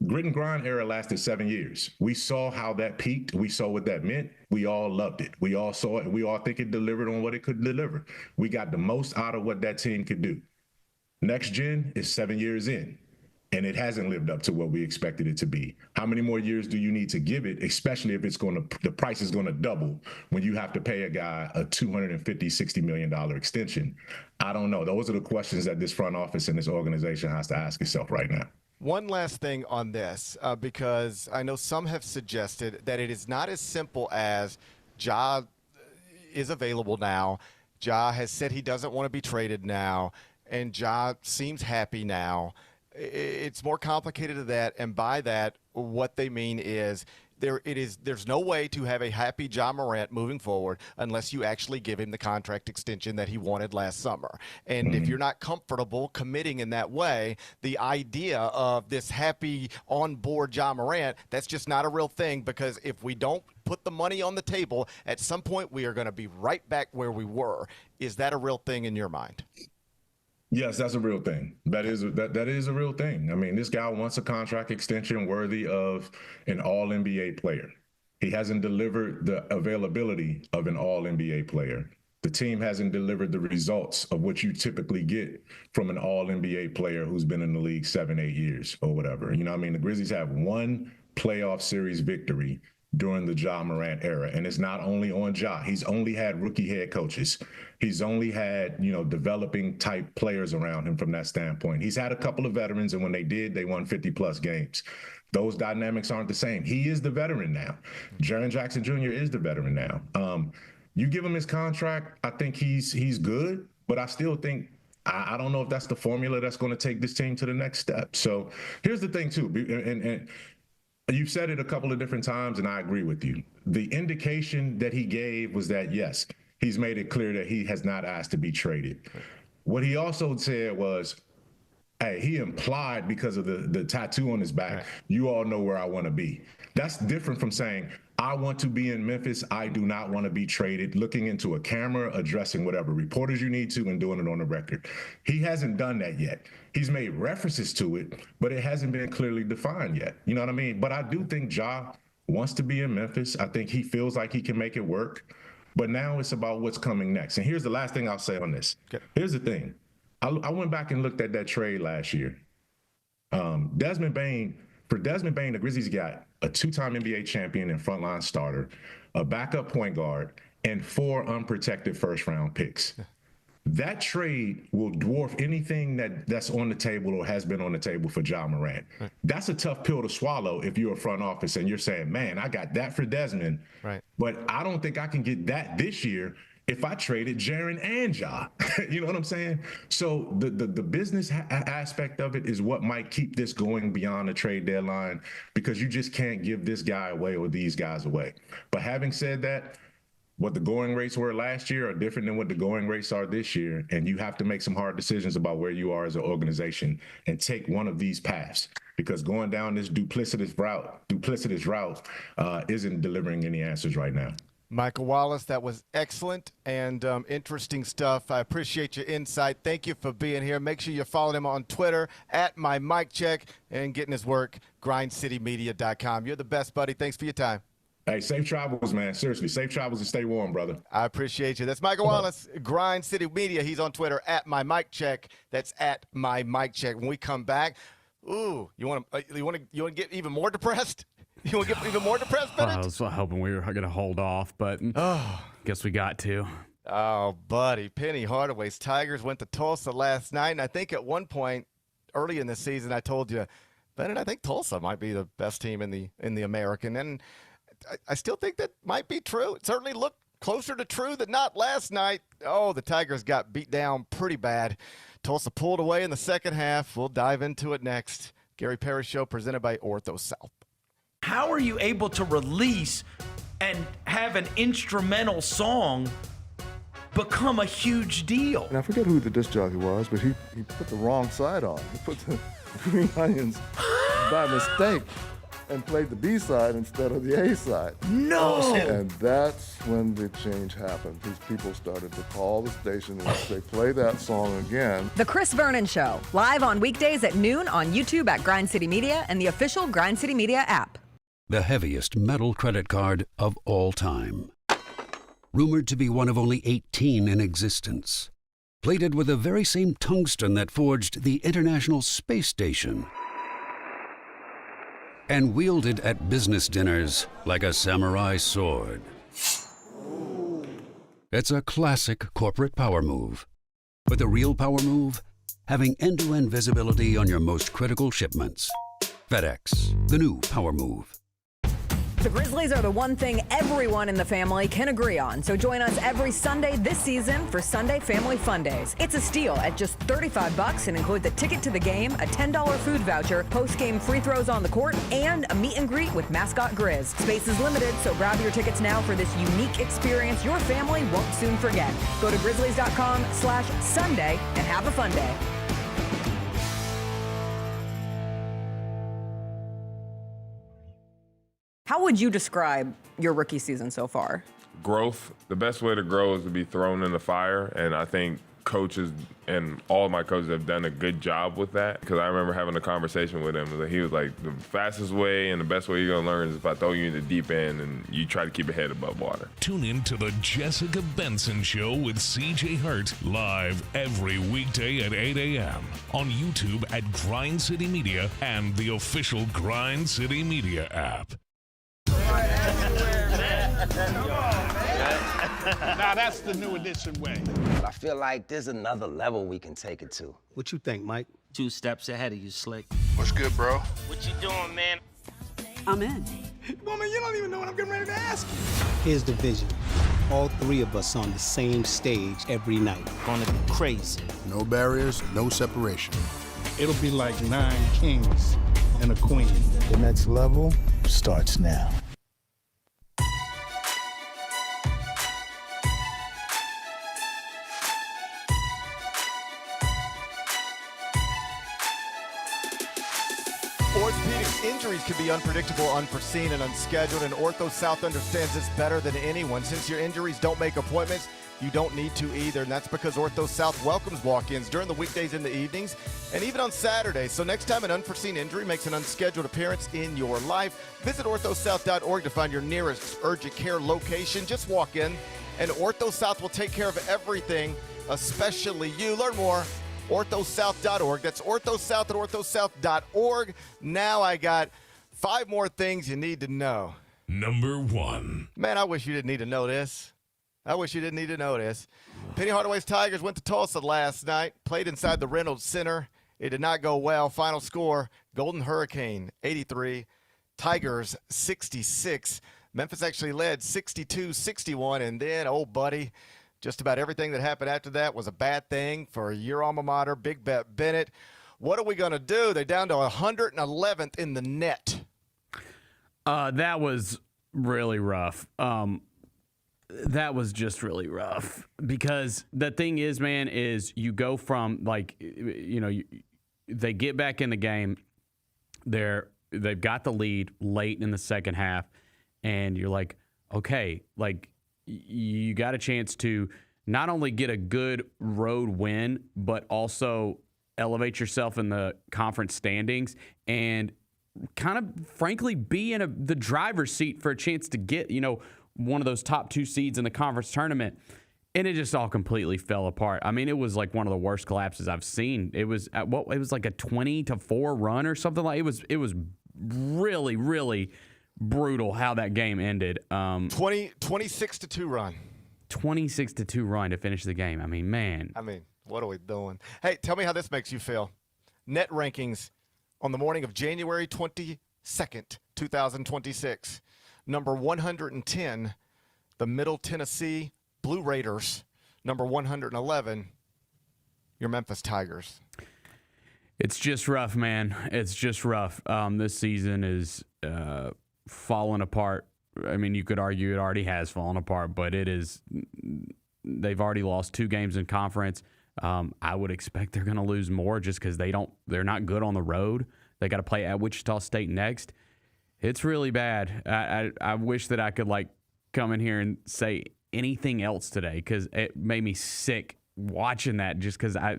Grit and grind era lasted 7 years. We saw how that peaked. We saw what that meant. We all loved it. We all saw it. We all think it delivered on what it could deliver. We got the most out of what that team could do. Next gen is 7 years in, and it hasn't lived up to what we expected it to be. How many more years do you need to give it, especially if the price is going to double when you have to pay a guy a $250, $60 million extension? I don't know. Those are the questions that this front office and this organization has to ask itself right now. One last thing on this, because I know some have suggested that it is not as simple as Ja is available now. Ja has said he doesn't want to be traded now, and Ja seems happy now. It's more complicated than that, and by that, what they mean is there's no way to have a happy Ja Morant moving forward unless you actually give him the contract extension that he wanted last summer. And if you're not comfortable committing in that way, the idea of this happy on-board Ja Morant, that's just not a real thing, because if we don't put the money on the table, at some point we are going to be right back where we were. Is that a real thing in your mind? Yes, that's a real thing. That is a real thing. I mean, this guy wants a contract extension worthy of an all-NBA player. He hasn't delivered the availability of an all-NBA player. The team hasn't delivered the results of what you typically get from an all-NBA player who's been in the league 7, 8 years or whatever. The Grizzlies have one playoff series victory during the Ja Morant era. And it's not only on Ja. He's only had rookie head coaches. He's only had, developing type players around him from that standpoint. He's had a couple of veterans, and when they did, they won 50-plus games. Those dynamics aren't the same. He is the veteran now. Jaren Jackson Jr. is the veteran now. You give him his contract, I think he's good, but I still think I don't know if that's the formula that's going to take this team to the next step. So here's the thing, too, and you've said it a couple of different times, and I agree with you. The indication that he gave was that, yes, he's made it clear that he has not asked to be traded. What he also said was, hey, he implied because of the tattoo on his back, you all know where I want to be. That's different from saying, I want to be in Memphis. I do not want to be traded. Looking into a camera, addressing whatever reporters you need to, and doing it on the record. He hasn't done that yet. He's made references to it, but it hasn't been clearly defined yet. You know what I mean? But I do think Ja wants to be in Memphis. I think he feels like he can make it work. But now it's about what's coming next. And here's the last thing I'll say on this. Okay. Here's the thing. I went back and looked at that trade last year. Desmond Bane, the Grizzlies got a 2-time NBA champion and frontline starter, a backup point guard, and 4 unprotected first-round picks. That trade will dwarf anything that's on the table or has been on the table for Ja Morant. Right. That's a tough pill to swallow if you're a front office and you're saying, man, I got that for Desmond, right, but I don't think I can get that this year if I traded Jaren and Ja. You know what I'm saying? So the business aspect of it is what might keep this going beyond the trade deadline, because you just can't give this guy away or these guys away. But having said that, what the going rates were last year are different than what the going rates are this year, and you have to make some hard decisions about where you are as an organization and take one of these paths, because going down this duplicitous route isn't delivering any answers right now. Michael Wallace, that was excellent and interesting stuff. I appreciate your insight. Thank you for being here. Make sure you follow him on Twitter @MyMicCheck and getting his work, grindcitymedia.com. You're the best, buddy. Thanks for your time. Hey, safe travels, man. Seriously, safe travels and stay warm, brother. I appreciate you. That's Michael Wallace, Grind City Media. He's on Twitter @MyMicCheck. That's @MyMicCheck. When we come back, ooh, you want to get even more depressed? You want to get even more depressed, Bennett? I was hoping we were going to hold off, but guess we got to. Oh, buddy. Penny Hardaway's Tigers went to Tulsa last night, and I think at one point early in the season I told you, Bennett, I think Tulsa might be the best team in the American, and I still think that might be true. It certainly looked closer to true than not last night. Oh, the Tigers got beat down pretty bad. Tulsa pulled away in the second half. We'll dive into it next. Gary Parrish Show presented by Ortho South. How are you able to release and have an instrumental song become a huge deal? And I forget who the disc jockey was, but he put the wrong side on. He put the Green Onions by mistake and played the B side instead of the A side. No! And that's when the change happened. These people started to call the station and say, play that song again. The Chris Vernon Show, live on weekdays at noon on YouTube at Grind City Media and the official Grind City Media app. The heaviest metal credit card of all time. Rumored to be one of only 18 in existence. Plated with the very same tungsten that forged the International Space Station. And wielded at business dinners like a samurai sword. It's a classic corporate power move. But the real power move? Having end-to-end visibility on your most critical shipments. FedEx, the new power move. The Grizzlies are the one thing everyone in the family can agree on. So join us every Sunday this season for Sunday Family Fun Days. It's a steal at just $35 and includes a ticket to the game, a $10 food voucher, post-game free throws on the court, and a meet and greet with mascot Grizz. Space is limited, so grab your tickets now for this unique experience your family won't soon forget. Go to grizzlies.com/Sunday and have a fun day. How would you describe your rookie season so far? Growth. The best way to grow is to be thrown in the fire, and I think coaches and all of my coaches have done a good job with that, because I remember having a conversation with him. He was like, the fastest way and the best way you're going to learn is if I throw you in the deep end and you try to keep your head above water. Tune in to the Jessica Benson Show with CJ Hurt, live every weekday at 8 a.m. on YouTube at Grind City Media and the official Grind City Media app. Now that's the new edition way. I feel like there's another level we can take it to. What you think, Mike? 2 steps ahead of you, Slick. What's good, bro? What you doing, man? I'm in. Woman, you don't even know what I'm getting ready to ask you. Here's the vision. All 3 of us on the same stage every night. Gonna be crazy. No barriers, no separation. It'll be like 9 kings and a queen. The next level starts now. Orthopedic injuries can be unpredictable, unforeseen, and unscheduled, and Ortho South understands this better than anyone. Since your injuries don't make appointments, you don't need to either, and that's because Ortho South welcomes walk-ins during the weekdays and the evenings, and even on Saturdays. So next time an unforeseen injury makes an unscheduled appearance in your life, visit orthosouth.org to find your nearest urgent care location. Just walk in, and Ortho South will take care of everything, especially you. Learn more orthosouth.org. That's orthosouth at orthosouth.org. Now I got 5 more things you need to know. Number 1. Man, I wish you didn't need to know this. Penny Hardaway's Tigers went to Tulsa last night, played inside the Reynolds Center. It did not go well. Final score, Golden Hurricane 83, Tigers 66. Memphis actually led 62-61, and then, oh, buddy, just about everything that happened after that was a bad thing for your alma mater, Big Bet Bennett. What are we going to do? They're down to 111th in the net. That was really rough. That was just really rough because the thing is, man, is you go from they get back in the game. They've got the lead late in the second half, and you're like, okay, like you got a chance to not only get a good road win, but also elevate yourself in the conference standings and kind of, frankly, be in the driver's seat for a chance to get, one of those top 2 seeds in the conference tournament. And it just all completely fell apart. I mean, it was like one of the worst collapses I've seen. It was it was like a 20-4 run or something like it was really, really brutal how that game ended. 26-2 run. 26-2 run to finish the game. I mean, man. What are we doing? Hey, tell me how this makes you feel. Net rankings on the morning of January 22nd, 2026. Number 110, the Middle Tennessee Blue Raiders. Number 111, your Memphis Tigers. It's just rough, man. It's just rough. This season is falling apart. I mean, you could argue it already has fallen apart, but it is. They've already lost 2 games in conference. I would expect they're going to lose more just because they're not good on the road. They got to play at Wichita State next. It's really bad. I wish that I could come in here and say anything else today because it made me sick watching that just because I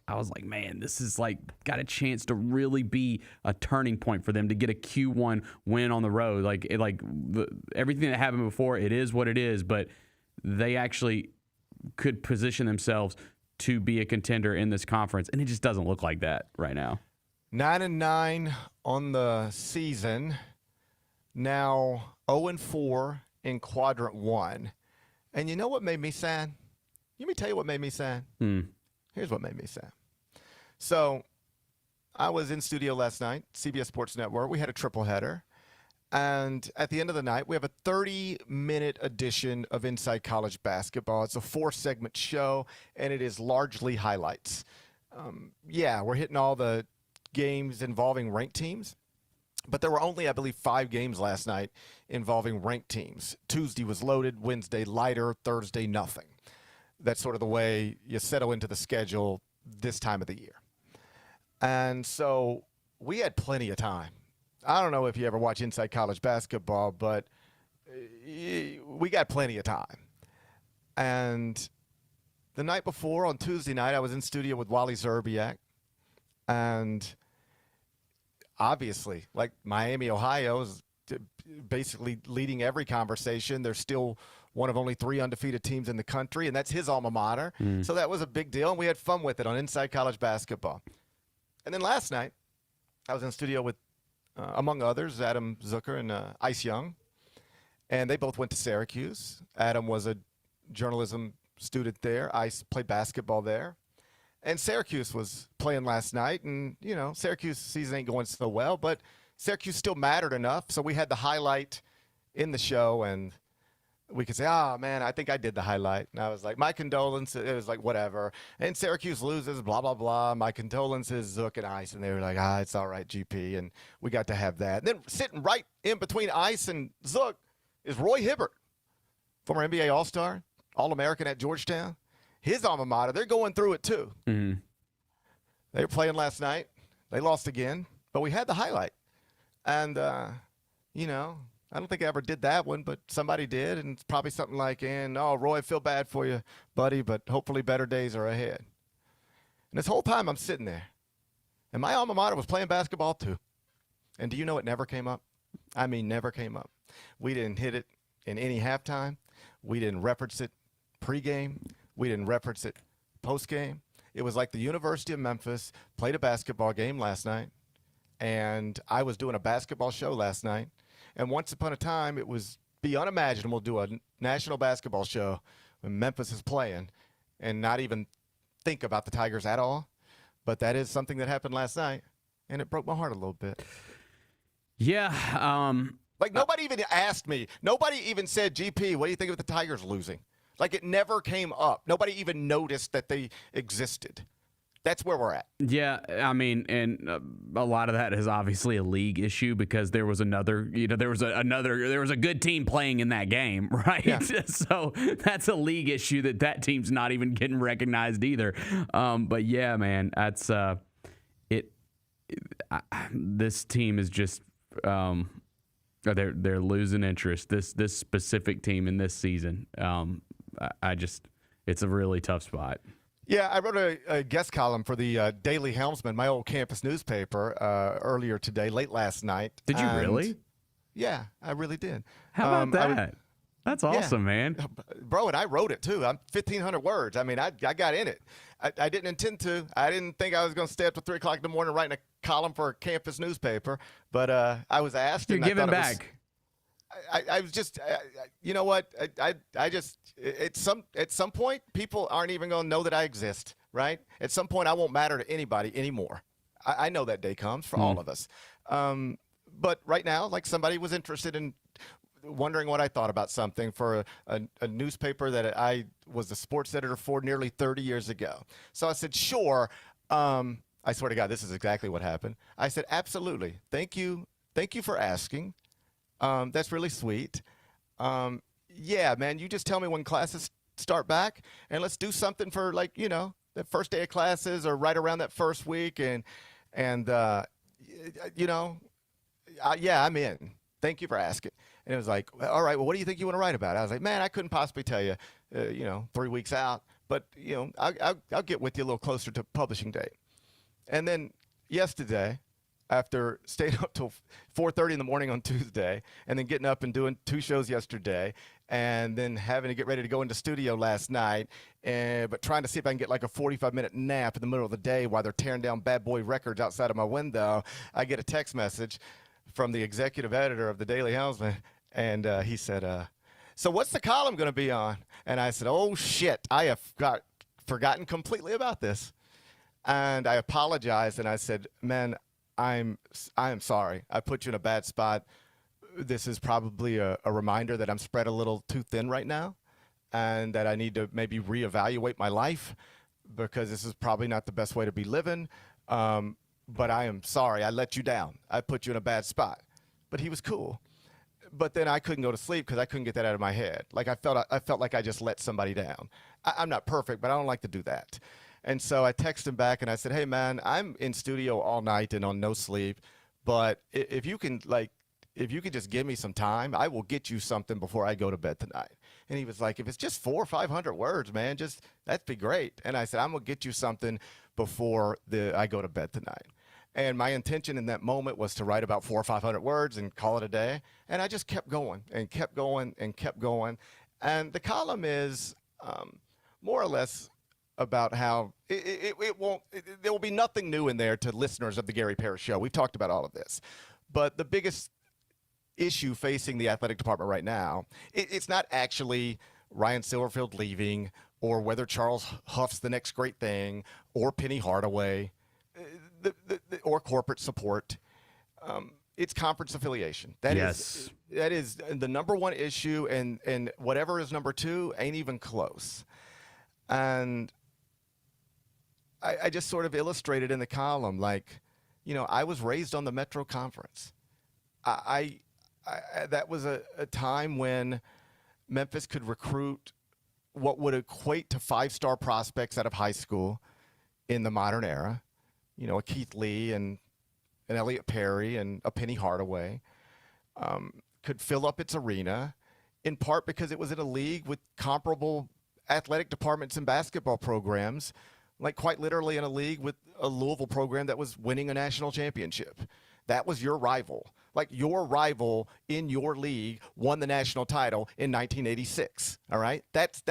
was like, man, this is got a chance to really be a turning point for them to get a Q1 win on the road. Everything that happened before, it is what it is, but they actually could position themselves to be a contender in this conference, and it just doesn't look like that right now. 9-9 on the season. Now 0-4 in quadrant 1. And you know what made me sad? Let me tell you what made me sad. Here's what made me sad. So I was in studio last night, CBS Sports Network. We had a triple header. And at the end of the night, we have a 30-minute edition of Inside College Basketball. It's a 4-segment show, and it is largely highlights. We're hitting all the games involving ranked teams. But there were only, I believe, 5 games last night involving ranked teams. Tuesday was loaded, Wednesday lighter, Thursday nothing. That's sort of the way you settle into the schedule this time of the year. And so we had plenty of time. I don't know if you ever watch Inside College Basketball, but we got plenty of time. And the night before, on Tuesday night, I was in studio with Wally Zerbiak. And obviously, Miami, Ohio is basically leading every conversation. They're still one of only 3 undefeated teams in the country, and that's his alma mater. So that was a big deal, and we had fun with it on Inside College Basketball. And then last night, I was in studio with, among others, Adam Zucker and Ice Young, and they both went to Syracuse. Adam was a journalism student there. Ice played basketball there. And Syracuse was playing last night, and, Syracuse season ain't going so well, but Syracuse still mattered enough, so we had the highlight in the show, and we could say, man, I think I did the highlight. And I was like, my condolences. It was like, whatever. And Syracuse loses, blah, blah, blah. My condolences, Zook and Ice. And they were like, it's all right, GP. And we got to have that. And then sitting right in between Ice and Zook is Roy Hibbert, former NBA All-Star, All-American at Georgetown. His alma mater, they're going through it too. Mm-hmm. They were playing last night. They lost again, but we had the highlight. And, I don't think I ever did that one, but somebody did, and it's probably something like, Roy, I feel bad for you, buddy, but hopefully better days are ahead. And this whole time I'm sitting there, and my alma mater was playing basketball too. And do you know it never came up? I mean, never came up. We didn't hit it in any halftime. We didn't reference it pregame. We didn't reference it postgame. It was like the University of Memphis played a basketball game last night, and I was doing a basketball show last night. And once upon a time, it was be unimaginable to do a national basketball show when Memphis is playing and not even think about the Tigers at all. But that is something that happened last night, and it broke my heart a little bit. Yeah. Like, nobody even asked me. Nobody even said, GP, what do you think of the Tigers losing? Like, it never came up. Nobody even noticed that they existed. That's where we're at. Yeah, I mean, and a lot of that is obviously a league issue because there was another, there was a good team playing in that game, right? Yeah. So that's a league issue that team's not even getting recognized either. But yeah, man, that's this team is just they're losing interest. This specific team in this season, it's a really tough spot. Yeah, I wrote a guest column for the Daily Helmsman, my old campus newspaper, earlier today, late last night. Did you really? Yeah, I really did. How about that? That's awesome, man. Bro, and I wrote it, too. I'm 1,500 words. I mean, I got in it. I didn't intend to. I didn't think I was going to stay up till 3 o'clock in the morning writing a column for a campus newspaper. But I was asked. You're giving back. I was just, you know what? I just, at some point, people aren't even going to know that I exist, right? At some point, I won't matter to anybody anymore. I know that day comes for all of us. But right now, like, somebody was interested in wondering what I thought about something for a newspaper that I was the sports editor for nearly 30 years ago. So I said, sure. I swear to God, this is exactly what happened. I said, absolutely. Thank you. Thank you for asking. That's really sweet. Yeah, man, you just tell me when classes start back, and let's do something for, like, the first day of classes or right around that first week. And yeah, I'm in. Thank you for asking. And it was like, all right, well, what do you think you want to write about? I was like, man, I couldn't possibly tell you, 3 weeks out. But, I'll get with you a little closer to publishing date. And then yesterday, after staying up till 4:30 in the morning on Tuesday, and then getting up and doing 2 shows yesterday, and then having to get ready to go into studio last night, but trying to see if I can get like a 45-minute nap in the middle of the day while they're tearing down Bad Boy Records outside of my window, I get a text message from the executive editor of the Daily Helmsman, and he said, so what's the column going to be on? And I said, oh, shit, I have forgotten completely about this. And I apologized, and I said, man, I am sorry. I put you in a bad spot. This is probably a reminder that I'm spread a little too thin right now, and that I need to maybe reevaluate my life, because this is probably not the best way to be living. But I am sorry. I let you down. I put you in a bad spot. But he was cool. But then I couldn't go to sleep because I couldn't get that out of my head. Like, I felt like I just let somebody down. I'm not perfect, but I don't like to do that. And so I texted him back and I said, hey, man, I'm in studio all night and on no sleep. But if you can just give me some time, I will get you something before I go to bed tonight. And he was like, if it's just 400 or 500 words, man, that'd be great. And I said, I'm going to get you something before I go to bed tonight. And my intention in that moment was to write about 400 or 500 words and call it a day. And I just kept going and kept going and kept going. And the column is more or less about how there will be nothing new in there to listeners of the Gary Parrish Show. We've talked about all of this. But the biggest issue facing the athletic department right now, it's not actually Ryan Silverfield leaving or whether Charles Huff's the next great thing or Penny Hardaway or corporate support. It's conference affiliation. That is the number one issue, and whatever is number two ain't even close. And I just sort of illustrated in the column, like, I was raised on the Metro Conference. That was a time when Memphis could recruit what would equate to 5-star prospects out of high school in the modern era. A Keith Lee and an Elliott Perry and a Penny Hardaway could fill up its arena, in part because it was in a league with comparable athletic departments and basketball programs, like quite literally in a league with a Louisville program that was winning a national championship. That was your rival. Like, your rival in your league won the national title in 1986. All right, that's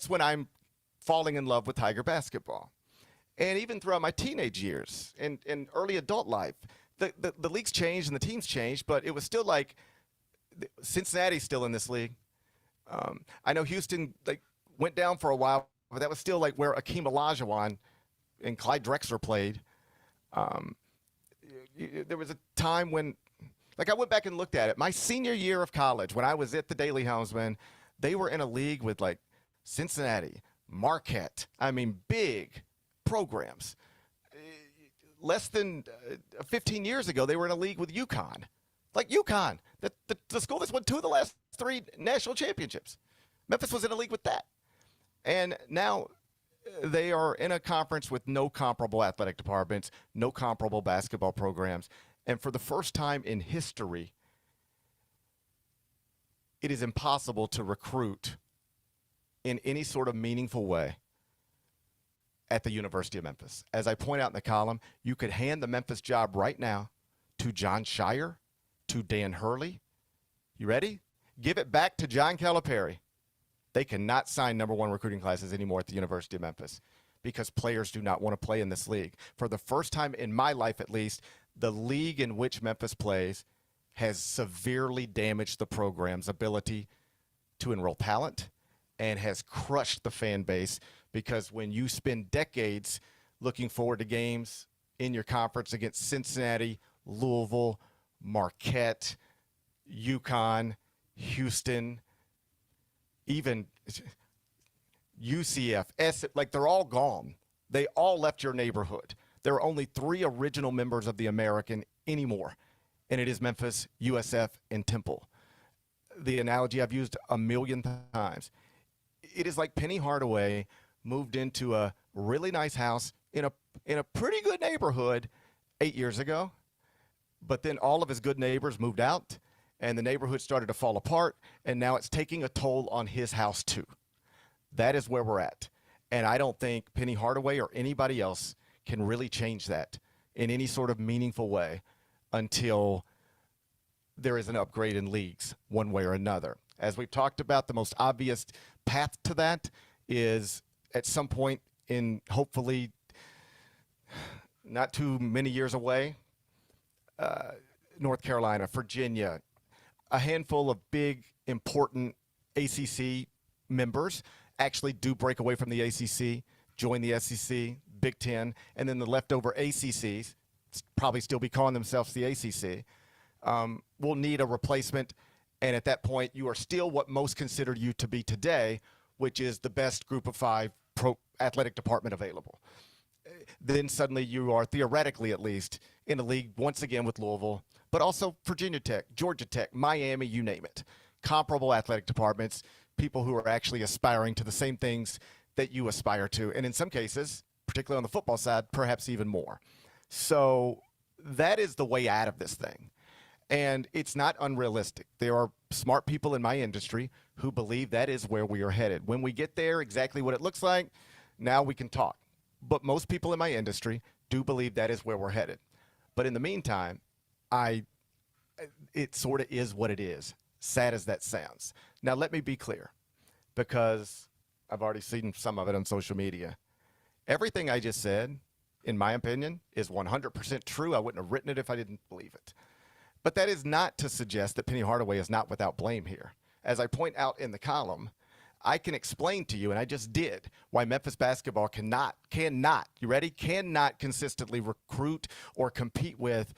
when I'm falling in love with Tiger basketball. And even throughout my teenage years and early adult life, the leagues changed and the teams changed, but it was still like Cincinnati's still in this league. I know Houston went down for a while, but that was still like where Akeem Olajuwon and Clyde Drexler played. There was a time when, I went back and looked at it. My senior year of college, when I was at the Daily Helmsman, they were in a league with Cincinnati, Marquette. I mean, big programs. Less than 15 years ago, they were in a league with UConn. UConn, the school that's won 2 of the last 3 national championships. Memphis was in a league with that. And now they are in a conference with no comparable athletic departments, no comparable basketball programs. And for the first time in history, it is impossible to recruit in any sort of meaningful way at the University of Memphis. As I point out in the column, you could hand the Memphis job right now to John Shire, to Dan Hurley. You ready? Give it back to John Calipari. They cannot sign number 1 recruiting classes anymore at the University of Memphis because players do not want to play in this league. For the first time in my life, at least, the league in which Memphis plays has severely damaged the program's ability to enroll talent and has crushed the fan base, because when you spend decades looking forward to games in your conference against Cincinnati, Louisville, Marquette, UConn, Houston, even UCF, they're all gone. They all left your neighborhood. There are only 3 original members of the American anymore, and it is Memphis, USF, and Temple. The analogy I've used a million times. It is like Penny Hardaway moved into a really nice house in a pretty good neighborhood 8 years ago, but then all of his good neighbors moved out, and the neighborhood started to fall apart, and now it's taking a toll on his house too. That is where we're at. And I don't think Penny Hardaway or anybody else can really change that in any sort of meaningful way until there is an upgrade in leagues one way or another. As we've talked about, the most obvious path to that is at some point in hopefully not too many years away, North Carolina, Virginia, a handful of big, important ACC members actually do break away from the ACC, join the SEC, Big Ten, and then the leftover ACCs, probably still be calling themselves the ACC, will need a replacement. And at that point, you are still what most consider you to be today, which is the best group of 5 athletic department available. Then suddenly you are, theoretically at least, in a league once again with Louisville, but also Virginia Tech, Georgia Tech, Miami, you name it. Comparable athletic departments, people who are actually aspiring to the same things that you aspire to. And in some cases, particularly on the football side, perhaps even more. So that is the way out of this thing. And it's not unrealistic. There are smart people in my industry who believe that is where we are headed. When we get there, exactly what it looks like, now we can talk. But most people in my industry do believe that is where we're headed. But in the meantime, it sort of is what it is, sad as that sounds. Now, let me be clear, because I've already seen some of it on social media. Everything I just said, in my opinion, is 100% true. I wouldn't have written it if I didn't believe it. But that is not to suggest that Penny Hardaway is not without blame here. As I point out in the column, I can explain to you, and I just did, why Memphis basketball cannot, you ready? Cannot consistently recruit or compete with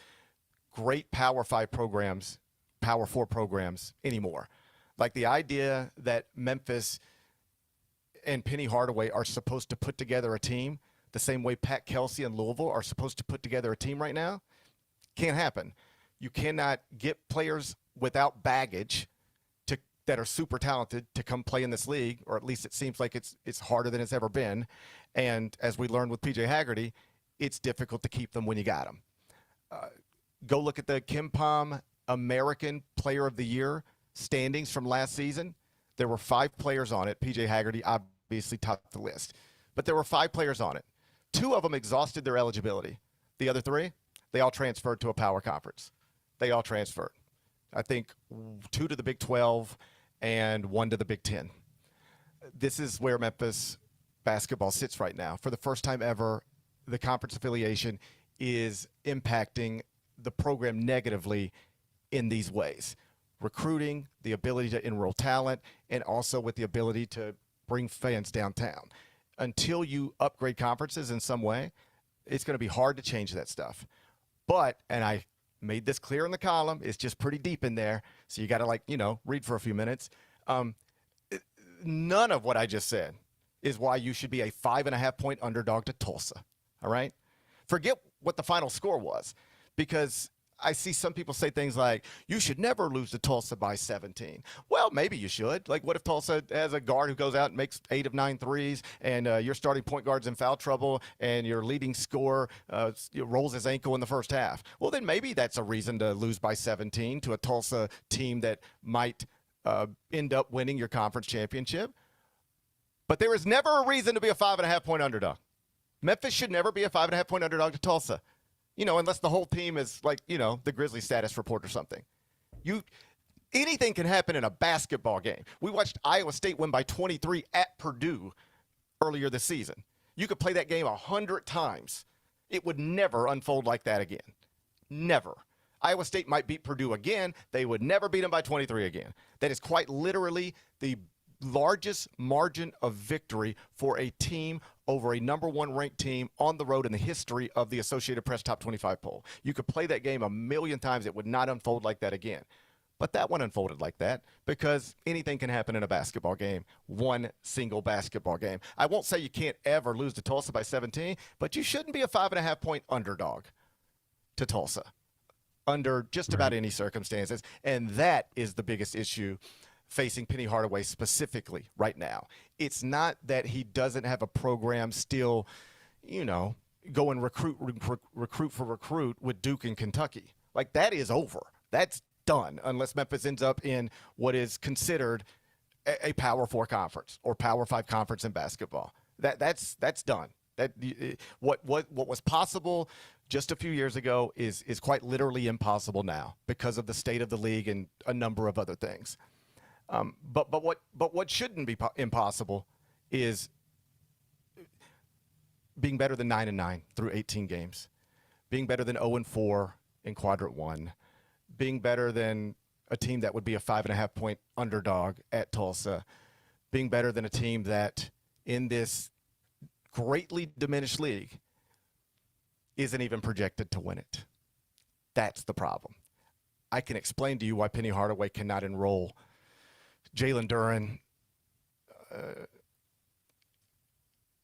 great Power 5 programs, Power 4 programs anymore. Like the idea that Memphis and Penny Hardaway are supposed to put together a team the same way Pat Kelsey and Louisville are supposed to put together a team right now, can't happen. You cannot get players without baggage that are super talented to come play in this league, or at least it seems like it's harder than it's ever been. And as we learned with PJ Haggerty, it's difficult to keep them when you got them. Go look at the KenPom American Player of the Year standings from last season. There were 5 players on it. PJ Haggerty obviously topped the list. But there were 5 players on it. 2 of them exhausted their eligibility. The other 3, they all transferred to a power conference. They all transferred. I think 2 to the Big 12 and 1 to the Big 10. This is where Memphis basketball sits right now. For the first time ever, the conference affiliation is impacting the program negatively in these ways. Recruiting, the ability to enroll talent, and also with the ability to bring fans downtown. Until you upgrade conferences in some way, it's going to be hard to change that stuff. But, and I made this clear in the column, it's just pretty deep in there, so you got to, read for a few minutes. None of what I just said is why you should be a 5.5-point underdog to Tulsa, all right? Forget what the final score was, because I see some people say things like, you should never lose to Tulsa by 17. Well, maybe you should. Like, what if Tulsa has a guard who goes out and makes 8 of 9 threes, and your starting point guard's in foul trouble, and your leading scorer rolls his ankle in the first half? Well, then maybe that's a reason to lose by 17 to a Tulsa team that might end up winning your conference championship. But there is never a reason to be a 5.5-point underdog. Memphis should never be a 5.5-point underdog to Tulsa. Unless the whole team is like, the Grizzlies status report or something. Anything can happen in a basketball game. We watched Iowa State win by 23 at Purdue earlier this season. You could play that game 100 times. It would never unfold like that again. Never. Iowa State might beat Purdue again. They would never beat them by 23 again. That is quite literally the largest margin of victory for a team over a number 1 ranked team on the road in the history of the Associated Press Top 25 poll. You could play that game 1,000,000 times. It would not unfold like that again. But that one unfolded like that because anything can happen in a basketball game, one single basketball game. I won't say you can't ever lose to Tulsa by 17, but you shouldn't be a 5.5-point underdog to Tulsa under just about any circumstances. And that is the biggest issue facing Penny Hardaway specifically right now. It's not that he doesn't have a program still, going recruit for recruit with Duke and Kentucky. Like, that is over. That's done unless Memphis ends up in what is considered a Power 4 conference or Power 5 conference in basketball. That's done. What was possible just a few years ago is quite literally impossible now because of the state of the league and a number of other things. But what shouldn't be impossible is being better than 9-9 through 18 games, being better than 0-4 in quadrant 1, being better than a team that would be a 5.5-point underdog at Tulsa, being better than a team that in this greatly diminished league isn't even projected to win it. That's the problem. I can explain to you why Penny Hardaway cannot enroll Jalen Duren,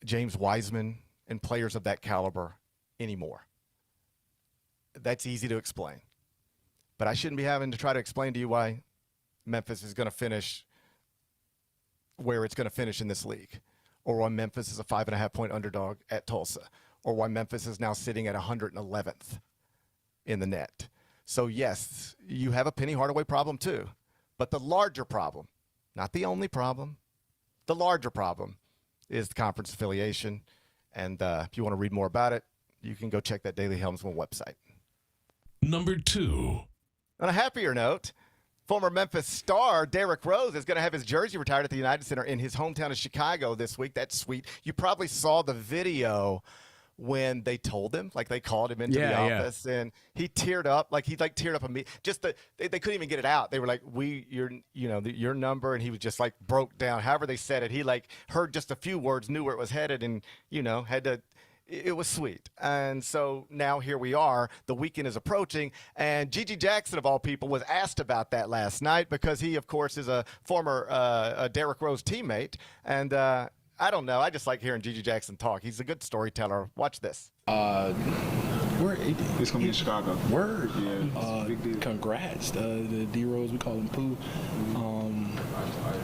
James Wiseman, and players of that caliber anymore. That's easy to explain. But I shouldn't be having to try to explain to you why Memphis is going to finish where it's going to finish in this league, or why Memphis is a 5.5-point underdog at Tulsa, or why Memphis is now sitting at 111th in the net. So, yes, you have a Penny Hardaway problem too. But the larger problem, not the only problem, the larger problem is the conference affiliation. And if you want to read more about it, you can go check that Daily Helmsman website. Number 2. On a happier note, former Memphis star Derrick Rose is going to have his jersey retired at the United Center in his hometown of Chicago this week. That's sweet. You probably saw the video when they told him, like they called him into the office, and he teared up, like he teared up they couldn't even get it out. They were like, your number, and he was just like broke down. However they said it, he like heard just a few words, knew where it was headed, and had to. It was sweet. And so now here we are. The weekend is approaching, and Gigi Jackson, of all people, was asked about that last night because he, of course, is a former Derrick Rose teammate, and. I don't know. I just like hearing Gigi Jackson talk. He's a good storyteller. Watch this. Where it's gonna be in Chicago. Word. Yeah. Big deal. Congrats. The D Rose, we call him Pooh.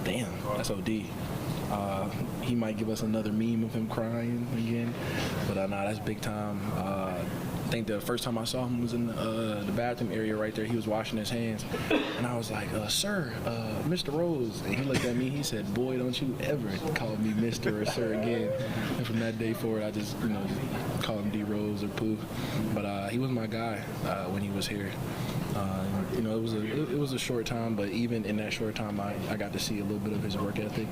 Damn, that's OD. He might give us another meme of him crying again, but nah, that's big time. I think the first time I saw him was in the bathroom area right there. He was washing his hands, and I was like, "Sir, Mr. Rose." And he looked at me. He said, "Boy, don't you ever call me Mr. or Sir again." And from that day forward, I just call him D Rose or Pooh. But he was my guy when he was here. It was a short time, but even in that short time, I got to see a little bit of his work ethic.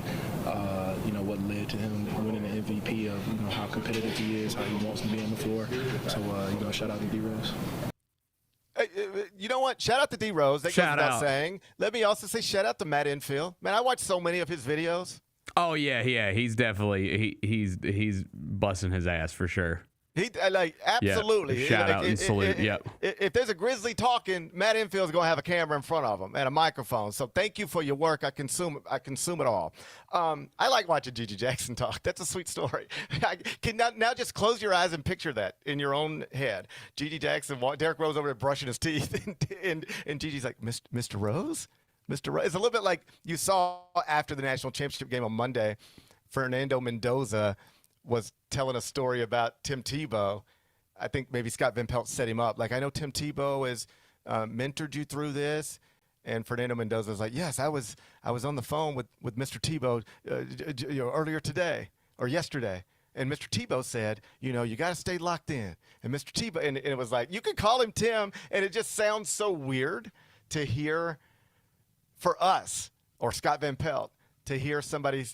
What led to him winning the MVP of how competitive he is, how he wants to be on the floor. So shout out to D Rose. You know what? Shout out to D Rose. That Shout goes without out. saying. Let me also say shout out to Matt Infield. Man, I watched so many of his videos. Oh yeah. He's definitely he's busting his ass for sure. He absolutely. Yeah. Shout out and salute. Yep. If there's a Grizzly talking, Matt Infield's gonna have a camera in front of him and a microphone. So thank you for your work. I consume it all. I like watching Gigi Jackson talk. That's a sweet story. Can now just close your eyes and picture that in your own head. Gigi Jackson, Derrick Rose over there brushing his teeth, and Gigi's like, Mr. Rose. Mr. Rose. It's a little bit like you saw after the national championship game on Monday. Fernando Mendoza was telling a story about Tim Tebow. I think maybe Scott Van Pelt set him up. Like, I know Tim Tebow has mentored you through this. And Fernando Mendoza was like, yes, I was on the phone with Mr. Tebow earlier today or yesterday. And Mr. Tebow said, you got to stay locked in. And Mr. Tebow, and it was like, you could call him Tim. And it just sounds so weird to hear for us or Scott Van Pelt to hear somebody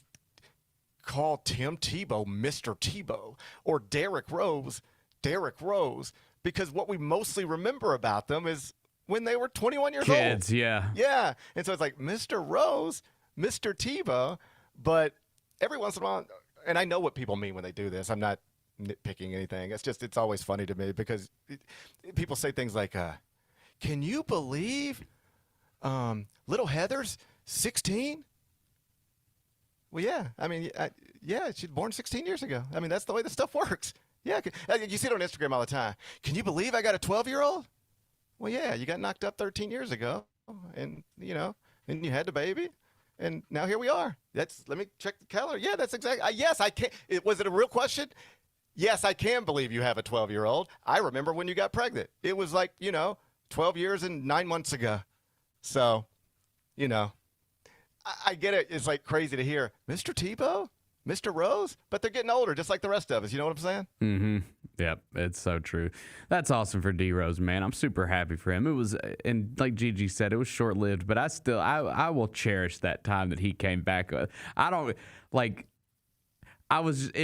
call Tim Tebow Mr. Tebow or Derrick Rose, because what we mostly remember about them is when they were 21 years old. Kids, yeah. Yeah. And so it's like Mr. Rose, Mr. Tebow, but every once in a while, and I know what people mean when they do this. I'm not nitpicking anything. It's always funny to me because people say things like, can you believe little Heather's 16? Well, yeah. I mean, she's born 16 years ago. I mean, that's the way the stuff works. Yeah. You see it on Instagram all the time. Can you believe I got a 12-year-old? Well, yeah, you got knocked up 13 years ago, and, then you had the baby, and now here we are. Let me check the calendar. Yeah, that's exactly. Yes, I can. Was it a real question? Yes, I can believe you have a 12-year-old. I remember when you got pregnant. It was like, 12 years and 9 months ago. So, I get it. It's like crazy to hear Mr. Tebow, Mr. Rose, but they're getting older just like the rest of us. You know what I'm saying? Mm-hmm. Yep, it's so true. That's awesome for D Rose, man. I'm super happy for him. It was, and like Gigi said, it was short-lived, but I will cherish that time that he came back. It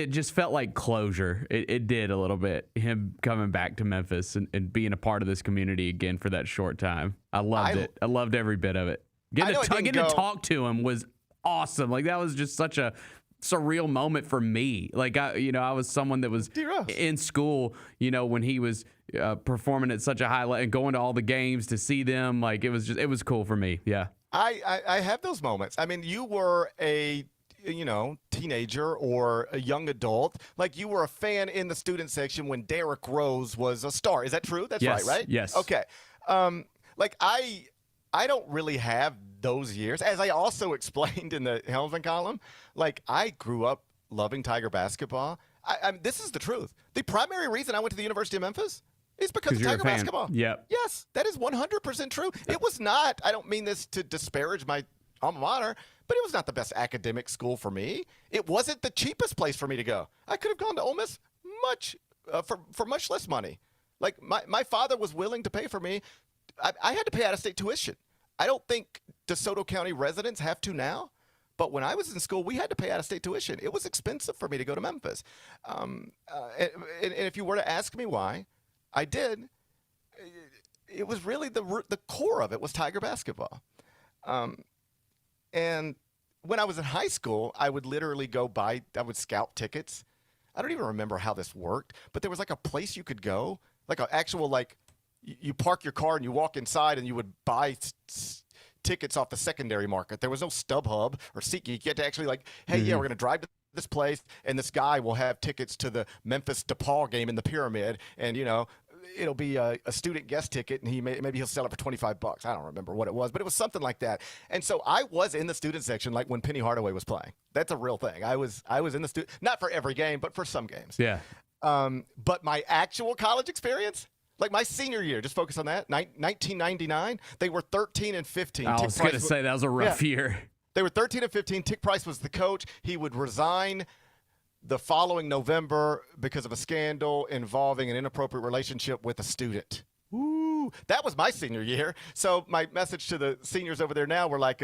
just felt like closure. It did a little bit, him coming back to Memphis and being a part of this community again for that short time. I loved it. I loved every bit of it. Getting to talk to him was awesome. Like, that was just such a surreal moment for me. Like, I was someone that was in school, when he was performing at such a high level and going to all the games to see them. Like, it was cool for me. Yeah. I have those moments. I mean, you were a teenager or a young adult. Like, you were a fan in the student section when Derrick Rose was a star. Is that true? That's right? Yes. Okay. I don't really have those years. As I also explained in the Helmsman column, like, I grew up loving Tiger basketball. This is the truth. The primary reason I went to the University of Memphis is because of Tiger basketball. Yep. Yes, that is 100% true. It was not, I don't mean this to disparage my alma mater, but it was not the best academic school for me. It wasn't the cheapest place for me to go. I could have gone to Ole Miss for much less money. Like, my father was willing to pay for me. I had to pay out-of-state tuition. I don't think DeSoto County residents have to now, but when I was in school, we had to pay out-of-state tuition. It was expensive for me to go to Memphis. And if you were to ask me why, I did. It was really the core of it was Tiger basketball. And when I was in high school, I would literally I would scout tickets. I don't even remember how this worked, but there was like a place you could go, like an actual, like, you park your car and you walk inside and you would buy tickets off the secondary market. There was no StubHub or SeatGeek. You had to actually, like, hey, yeah, we're going to drive to this place, and this guy will have tickets to the Memphis DePaul game in the Pyramid, and, it'll be a student guest ticket, and maybe he'll sell it for $25. I don't remember what it was, but it was something like that. And so I was in the student section, like when Penny Hardaway was playing. That's a real thing. I was in the student, not for every game, but for some games. Yeah. But my actual college experience, like my senior year, just focus on that, 1999, they were 13 and 15. I was going to say that was a rough year. They were 13 and 15. Tick Price was the coach. He would resign the following November because of a scandal involving an inappropriate relationship with a student. Woo! that was my senior year. So my message to the seniors over there now, we're like,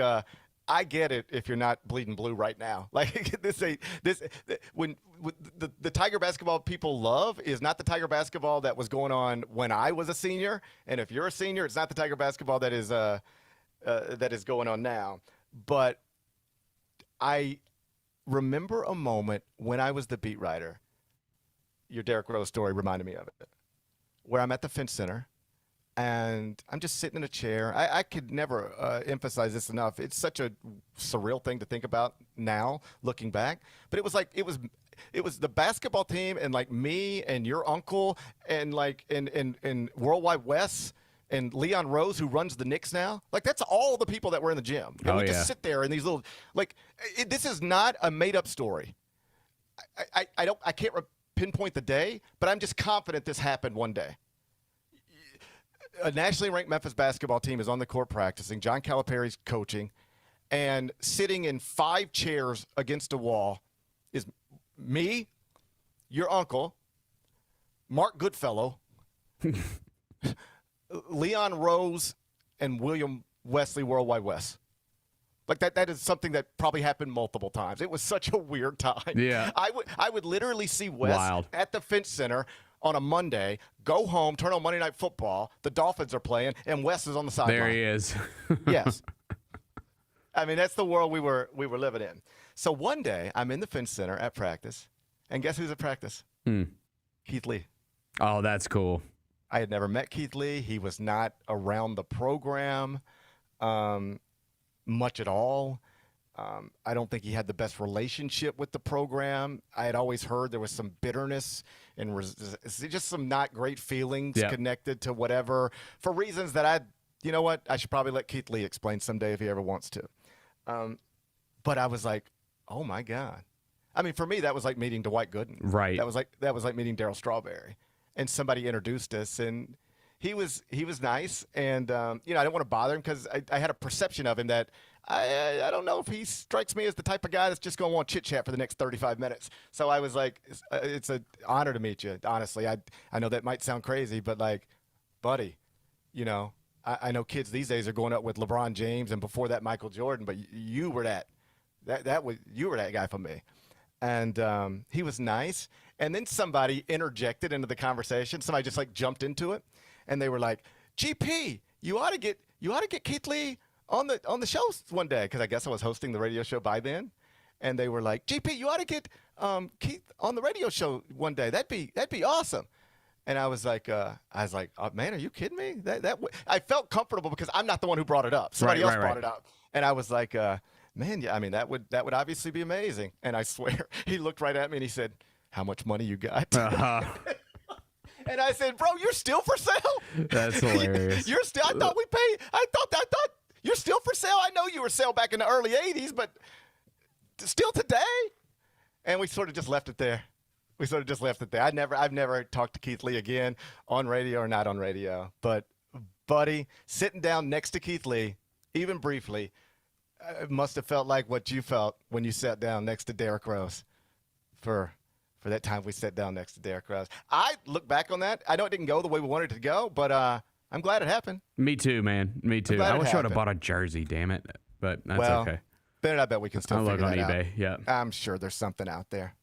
I get it if you're not bleeding blue right now. Like when the Tiger basketball people love is not the Tiger basketball that was going on when I was a senior. And if you're a senior, it's not the Tiger basketball that is going on now. But I remember a moment when I was the beat writer. Your Derrick Rose story reminded me of it, where I'm at the Finch Center. And I'm just sitting in a chair. I could never emphasize this enough. It's such a surreal thing to think about now, looking back. But it was like it was the basketball team and like me and your uncle and like in Worldwide West and Leon Rose, who runs the Knicks now. Like that's all the people that were in the gym. And we just sit there in these little this is not a made up story. I can't pinpoint the day, but I'm just confident this happened one day. A nationally ranked Memphis basketball team is on the court practicing. John Calipari's coaching, and sitting in 5 chairs against a wall is me, your uncle, Mark Goodfellow, Leon Rose, and William Wesley Worldwide West. Like that is something that probably happened multiple times. It was such a weird time. Yeah. I would literally see Wes at the Finch Center on a Monday, go home, turn on Monday Night Football, the Dolphins are playing, and Wes is on the sideline. There he is. Yes. I mean, that's the world we were living in. So one day, I'm in the Finch Center at practice, and guess who's at practice? Keith Lee. Oh, that's cool. I had never met Keith Lee. He was not around the program much at all. I don't think he had the best relationship with the program. I had always heard there was some bitterness and just some not great feelings connected to whatever, for reasons that you know what, I should probably let Keith Lee explain someday if he ever wants to. But I was like, oh my God. I mean, for me, that was like meeting Dwight Gooden. Right. That was like meeting Darryl Strawberry. And somebody introduced us, and he was nice. And, I didn't want to bother him because I had a perception of him that I don't know if he strikes me as the type of guy that's just going to want chit-chat for the next 35 minutes. So I was like, it's an honor to meet you, honestly. I know that might sound crazy, but, like, buddy, I know kids these days are going up with LeBron James and before that Michael Jordan, but you were you were that guy for me. And he was nice. And then somebody interjected into the conversation. Somebody just, like, jumped into it. And they were like, GP, you ought to get Keith Lee on the show one day, because I guess I was hosting the radio show by then, and they were like, GP, you ought to get Keith on the radio show one day. That'd be awesome. And I was like, oh, man, are you kidding me? I felt comfortable because I'm not the one who brought it up. Somebody else brought it up, and I was like, man, yeah, I mean that would obviously be amazing. And I swear, he looked right at me and he said, "How much money you got?" And I said, "Bro, you're still for sale." That's hilarious. You're still. I thought we paid. I thought. You're still for sale? I know you were sale back in the early 80s, but still today? And we sort of just left it there. I've never talked to Keith Lee again on radio or not on radio. But, buddy, sitting down next to Keith Lee, even briefly, it must have felt like what you felt when you sat down next to Derrick Rose for that time we sat down next to Derrick Rose. I look back on that. I know it didn't go the way we wanted it to go, but I'm glad it happened. Me too, man. Me too. I wish I would have bought a jersey, damn it. But that's okay. Ben, I bet we can still figure that out. I'll look on eBay, yeah. I'm sure there's something out there.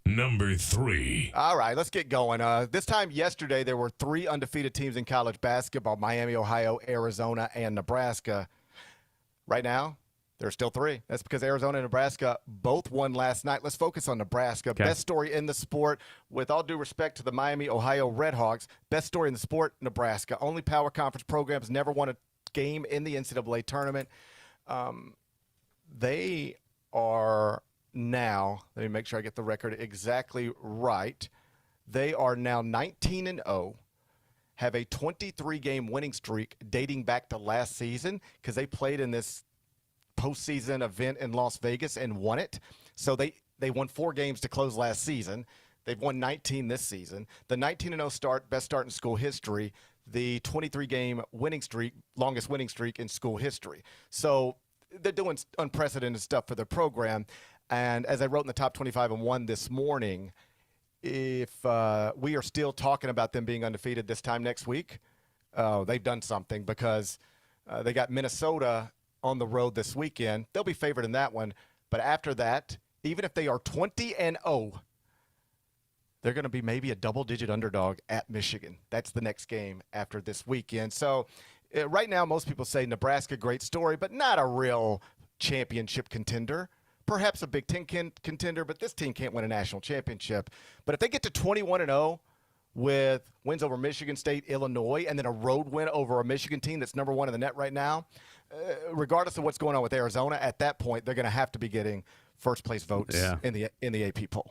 Number 3. All right, let's get going. This time yesterday, there were 3 undefeated teams in college basketball: Miami, Ohio, Arizona, and Nebraska. Right now, there are still 3. That's because Arizona and Nebraska both won last night. Let's focus on Nebraska. Okay. Best story in the sport. With all due respect to the Miami, Ohio Redhawks, best story in the sport, Nebraska. Only power conference programs never won a game in the NCAA tournament. They are now, let me make sure I get the record exactly right. They are now 19-0, have a 23-game winning streak dating back to last season because they played in this postseason event in Las Vegas and won it. So they won 4 games to close last season. They've won 19 this season. The 19-0 start, best start in school history. The 23-game winning streak, longest winning streak in school history. So they're doing unprecedented stuff for their program. And as I wrote in the top 25 and 1 this morning, if we are still talking about them being undefeated this time next week, oh, they've done something because they got Minnesota on the road this weekend. They'll be favored in that one. But after that, even if they are 20-0, they're going to be maybe a double-digit underdog at Michigan. That's the next game after this weekend. So right now, most people say Nebraska, great story, but not a real championship contender. Perhaps a Big Ten contender, but this team can't win a national championship. But if they get to 21-0 with wins over Michigan State, Illinois, and then a road win over a Michigan team that's number one in the net right now, regardless of what's going on with Arizona, at that point they're going to have to be getting first-place votes in the AP poll.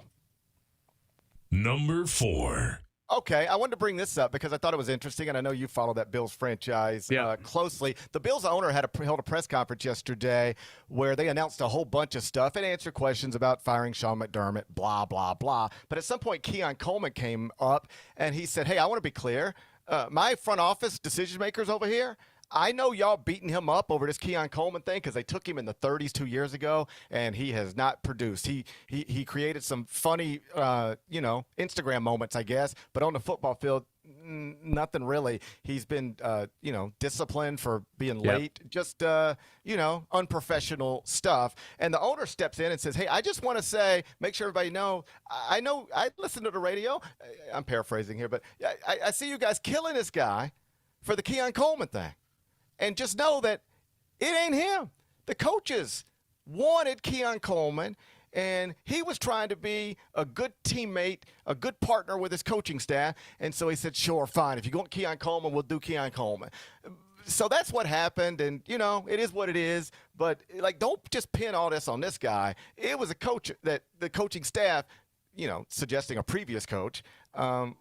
Number 4. Okay, I wanted to bring this up because I thought it was interesting, and I know you follow that Bills franchise closely. The Bills owner held a press conference yesterday where they announced a whole bunch of stuff and answered questions about firing Sean McDermott, blah, blah, blah. But at some point, Keon Coleman came up, and he said, hey, I want to be clear. My front office decision makers over here, I know y'all beating him up over this Keon Coleman thing because they took him in the 30s 2 years ago, and he has not produced. He created some funny, Instagram moments, I guess, but on the football field, nothing really. He's been, disciplined for being late, just, unprofessional stuff. And the owner steps in and says, hey, I just want to say, make sure everybody know I listen to the radio. I'm paraphrasing here, but I see you guys killing this guy for the Keon Coleman thing. And just know that it ain't him. The coaches wanted Keon Coleman, and he was trying to be a good teammate, a good partner with his coaching staff. And so he said, sure, fine. If you want Keon Coleman, we'll do Keon Coleman. So that's what happened, and, it is what it is. But, don't just pin all this on this guy. It was a coach that the coaching staff, suggesting a previous coach,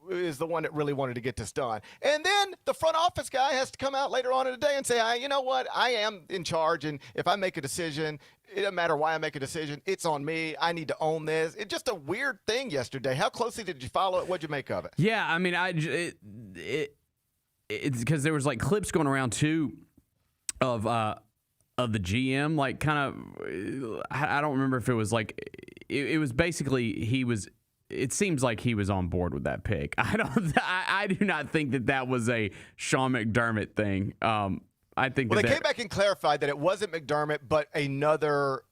is the one that really wanted to get this done. And then the front office guy has to come out later on in the day and say, you know what, I am in charge, and if I make a decision, it doesn't matter why I make a decision, it's on me. I need to own this. It's just a weird thing yesterday. How closely did you follow it? What'd you make of it? Yeah, I mean, it's because there was clips going around too of the GM, I don't remember if it was it was basically it seems like he was on board with that pick. I do not think that was a Sean McDermott thing. I think they came back and clarified that it wasn't McDermott, but another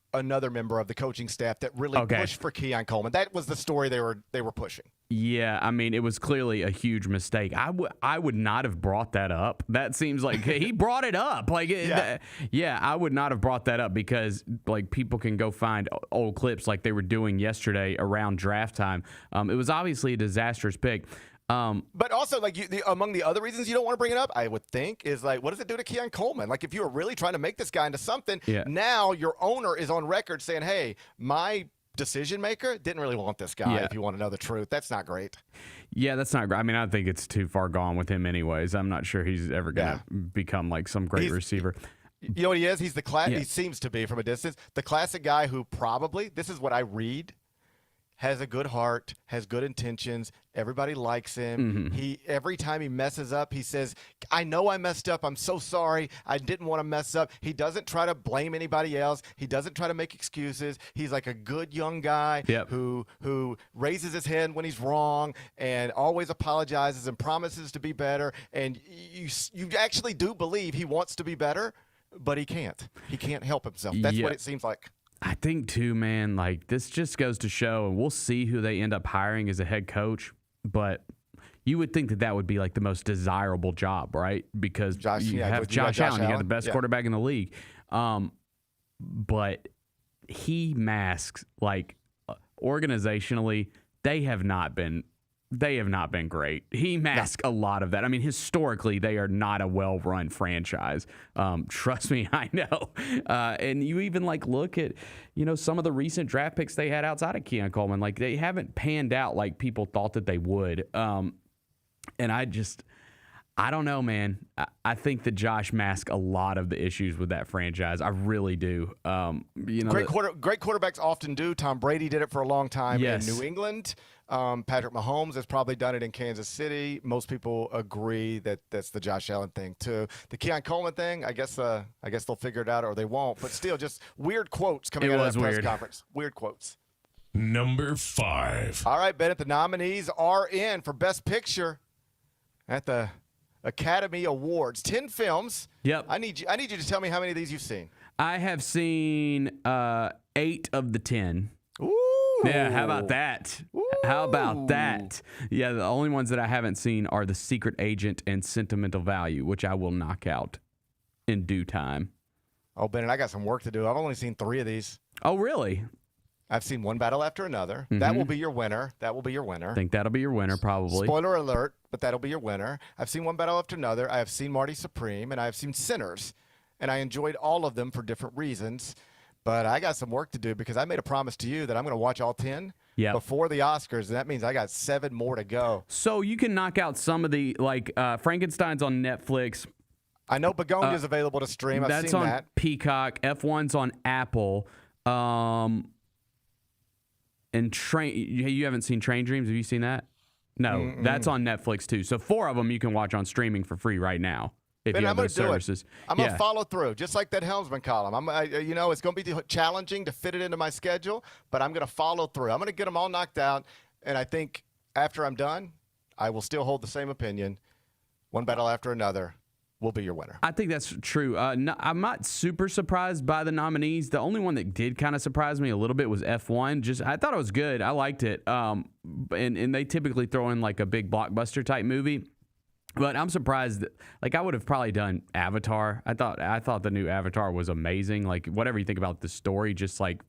member of the coaching staff that really pushed for Keon Coleman. That was the story they were pushing. Yeah, I mean, it was clearly a huge mistake. I would not have brought that up. That seems like he brought it up. I would not have brought that up because people can go find old clips like they were doing yesterday around draft time. It was obviously a disastrous pick. But also, among the other reasons you don't want to bring it up, I would think, is what does it do to Keon Coleman? If you were really trying to make this guy into something, now your owner is on record saying, hey, my decision maker didn't really want this guy, if you want to know the truth. That's not great. Yeah, that's not great. I mean, I think it's too far gone with him anyways. I'm not sure he's ever going to become some great receiver. You know what he is? He's he seems to be from a distance, the classic guy who probably, this is what I read, has a good heart, has good intentions. Everybody likes him. Mm-hmm. Every time he messes up, he says, I know I messed up. I'm so sorry. I didn't want to mess up. He doesn't try to blame anybody else. He doesn't try to make excuses. He's like a good young guy who raises his hand when he's wrong and always apologizes and promises to be better. And you actually do believe he wants to be better, but he can't. He can't help himself. That's what it seems like. I think too, man, this just goes to show, and we'll see who they end up hiring as a head coach, but you would think that would be the most desirable job, right? Because you have Josh Allen, you got the best quarterback in the league. But he masks, organizationally, they have not been great. He masks a lot of that. I mean, historically, they are not a well-run franchise. Trust me, I know. And you even look at, some of the recent draft picks they had outside of Keon Coleman. They haven't panned out like people thought that they would. And I don't know, man. I think that Josh masks a lot of the issues with that franchise. I really do. Great quarterbacks often do. Tom Brady did it for a long time in New England. Patrick Mahomes has probably done it in Kansas City. Most people agree that that's the Josh Allen thing too. The Keon Coleman thing, I guess they'll figure it out or they won't. But still, just weird quotes coming out of that press conference. Weird quotes. Number 5. All right, Bennett. The nominees are in for Best Picture at the Academy Awards. 10 films. Yep. I need you to tell me how many of these you've seen. I have seen 8 of the 10. Ooh. Yeah, how about that? Ooh. How about that? Yeah, the only ones that I haven't seen are The Secret Agent and Sentimental Value, which I will knock out in due time. Oh, Bennett, I got some work to do. I've only seen 3 of these. Oh, really? I've seen One Battle After Another. Mm-hmm. That will be your winner. That will be your winner. I think that'll be your winner, probably. Spoiler alert, but that'll be your winner. I've seen One Battle After Another. I have seen Marty Supreme, and I have seen Sinners. And I enjoyed all of them for different reasons. But I got some work to do because I made a promise to you that I'm going to watch all 10 before the Oscars, and that means I got 7 more to go. So you can knock out some of the, like, Frankenstein's on Netflix. I know Begonia's available to stream. I've That's seen on that. Peacock. F1's on Apple. And you haven't seen Train Dreams? Have you seen that? No, that's on Netflix too. So 4 of them you can watch on streaming for free right now if you have those services. I'm going to follow through, just like that Helmsman column. It's going to be challenging to fit it into my schedule, but I'm going to follow through. I'm going to get them all knocked out, and I think after I'm done, I will still hold the same opinion. One Battle After Another will be your winner. I think that's true. I'm not super surprised by the nominees. The only one that did kind of surprise me a little bit was F1. I thought it was good. I liked it. And they typically throw in like a big blockbuster type movie. But I'm surprised that, like, I would have probably done Avatar. I thought the new Avatar was amazing. Like, whatever you think about the story, just like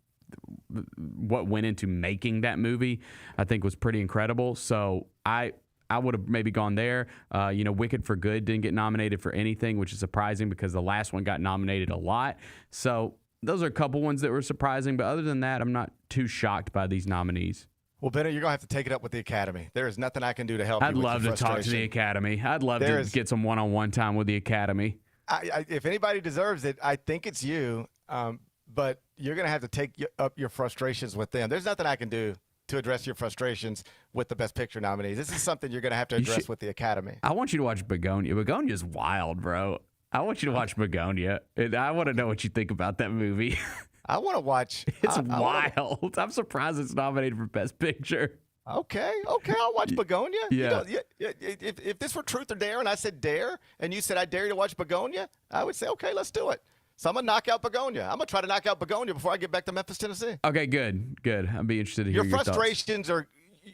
what went into making that movie, I think was pretty incredible. So I would have maybe gone there. Wicked for Good didn't get nominated for anything, which is surprising because the last one got nominated a lot. So those are a couple ones that were surprising. But other than that, I'm not too shocked by these nominees. Well, Bennett, you're going to have to take it up with the Academy. There is nothing I can do to help you with your I'd love to talk to the Academy. I'd love to get some one-on-one time with the Academy. If anybody deserves it, I think it's you. But you're going to have to take up your frustrations with them. There's nothing I can do to address your frustrations with the Best Picture nominees. This is something you're going to have to address with the Academy. I want you to watch Begonia. Begonia's wild, bro. I want you to watch Begonia. And I want to know what you think about that movie. I want to watch. It's wild. I'm surprised it's nominated for Best Picture. Okay, I'll watch Begonia. Yeah. If this were Truth or Dare and I said Dare and you said I dare you to watch Begonia, I would say, okay, let's do it. So I'm going to knock out Begonia. I'm going to try to knock out Begonia before I get back to Memphis, Tennessee. Okay, good. I'd be interested to hear your frustrations thoughts.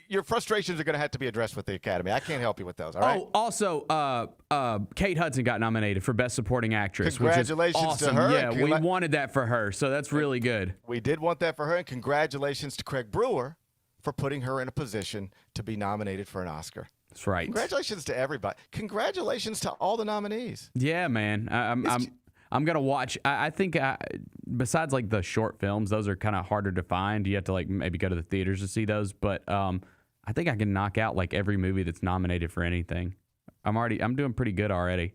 Your frustrations are going to have to be addressed with the Academy. I can't help you with those, all right? Oh, also, Kate Hudson got nominated for Best Supporting Actress, Congratulations which is awesome. to her. Yeah, we wanted that for her, so that's really good. We did want that for her, and congratulations to Craig Brewer for putting her in a position to be nominated for an Oscar. That's right. Congratulations to everybody. Congratulations to all the nominees. Yeah, man. I'm going to watch. I think besides like the short films, those are kind of harder to find. You have to like maybe go to the theaters to see those. But I think I can knock out like every movie that's nominated for anything. I'm doing pretty good already.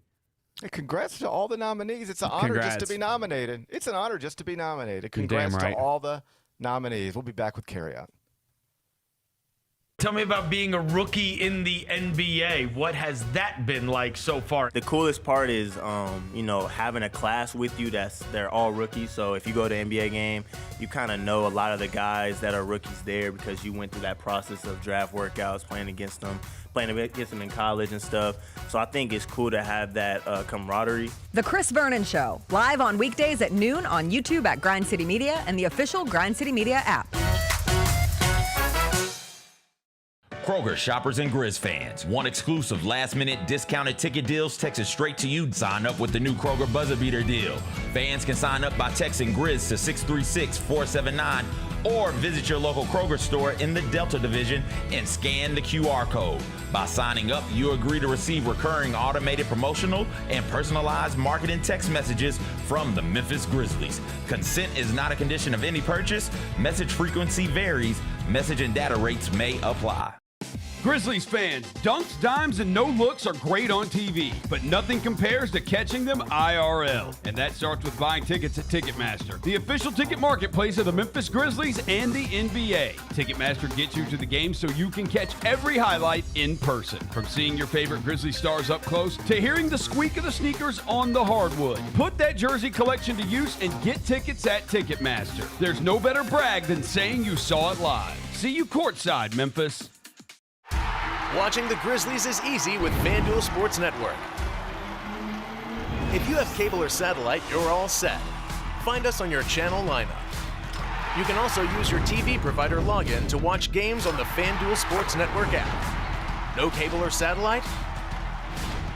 Hey, congrats to all the nominees. It's an honor just to be nominated. It's an honor just to be nominated. Congrats to all the nominees. We'll be back with Carry Out. Tell me about being a rookie in the NBA. What has that been like so far? The coolest part is, having a class with you they're all rookies. So if you go to an NBA game, you kind of know a lot of the guys that are rookies there because you went through that process of draft workouts, playing against them in college and stuff. So I think it's cool to have that camaraderie. The Chris Vernon Show, live on weekdays at noon on YouTube at Grind City Media and the official Grind City Media app. Kroger shoppers and Grizz fans. Want exclusive last-minute discounted ticket deals texted straight to you? Sign up with the new Kroger Buzzer Beater deal. Fans can sign up by texting Grizz to 636-479 or visit your local Kroger store in the Delta Division and scan the QR code. By signing up, you agree to receive recurring automated promotional and personalized marketing text messages from the Memphis Grizzlies. Consent is not a condition of any purchase. Message frequency varies. Message and data rates may apply. Grizzlies fans, dunks, dimes, and no-looks are great on TV, but nothing compares to catching them IRL. And that starts with buying tickets at Ticketmaster, the official ticket marketplace of the Memphis Grizzlies and the NBA. Ticketmaster gets you to the game so you can catch every highlight in person. From seeing your favorite Grizzly stars up close to hearing the squeak of the sneakers on the hardwood. Put that jersey collection to use and get tickets at Ticketmaster. There's no better brag than saying you saw it live. See you courtside, Memphis. Watching the Grizzlies is easy with FanDuel Sports Network. If you have cable or satellite, you're all set. Find us on your channel lineup. You can also use your TV provider login to watch games on the FanDuel Sports Network app. No cable or satellite?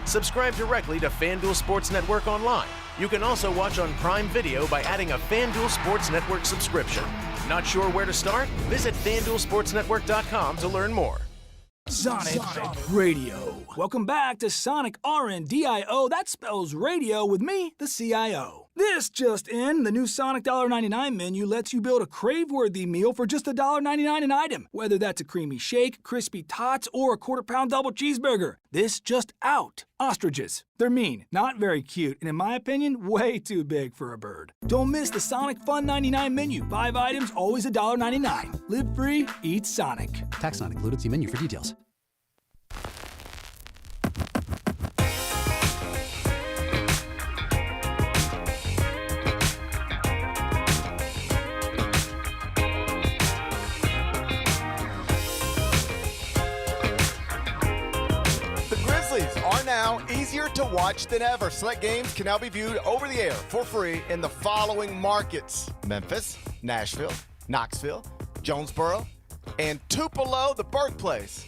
Subscribe directly to FanDuel Sports Network online. You can also watch on Prime Video by adding a FanDuel Sports Network subscription. Not sure where to start? Visit FanDuelSportsNetwork.com to learn more. Sonic Radio. Welcome back to Sonic RNDIO. That spells radio with me, the CIO. This just in, the new Sonic $1.99 menu lets you build a crave-worthy meal for just $1.99 an item. Whether that's a creamy shake, crispy tots, or a quarter-pound double cheeseburger. This just out. Ostriches. They're mean, not very cute, and in my opinion, way too big for a bird. Don't miss the Sonic Fun 99 menu. 5 items, always $1.99. Live free, eat Sonic. Tax not included. See menu for details. Are now easier to watch than ever. Select games can now be viewed over the air for free in the following markets: Memphis, Nashville, Knoxville, Jonesboro, and Tupelo, the birthplace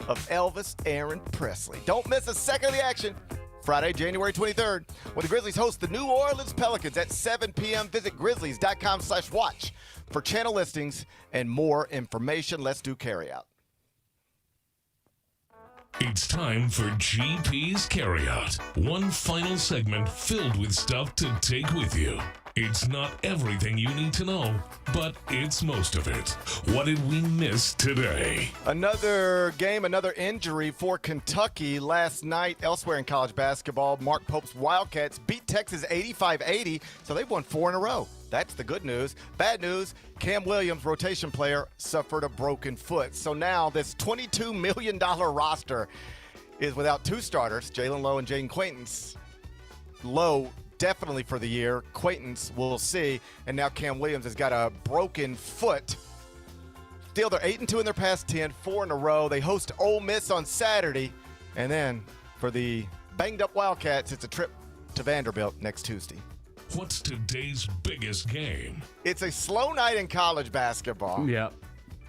of Elvis Aaron Presley. Don't miss a second of the action. Friday, January 23rd, when the Grizzlies host the New Orleans Pelicans at 7 p.m. Visit grizzlies.com/watch for channel listings and more information. Let's do carryout. It's time for GP's Carryout. One final segment filled with stuff to take with you. It's not everything you need to know, but it's most of it. What did we miss today? Another game, another injury for Kentucky last night. Elsewhere in college basketball, Mark Pope's Wildcats beat Texas 85-80, so they've won 4 in a row. That's the good news. Bad news, Cam Williams, rotation player, suffered a broken foot. So now this $22 million roster is without 2 starters, Jalen Lowe and Jaden Quaintance. Lowe definitely for the year. Quaintance, we'll see. And now Cam Williams has got a broken foot. Still, they're 8-2 in their past 10, 4 in a row. They host Ole Miss on Saturday. And then for the banged-up Wildcats, it's a trip to Vanderbilt next Tuesday. What's today's biggest game? It's a slow night in college basketball. Yep.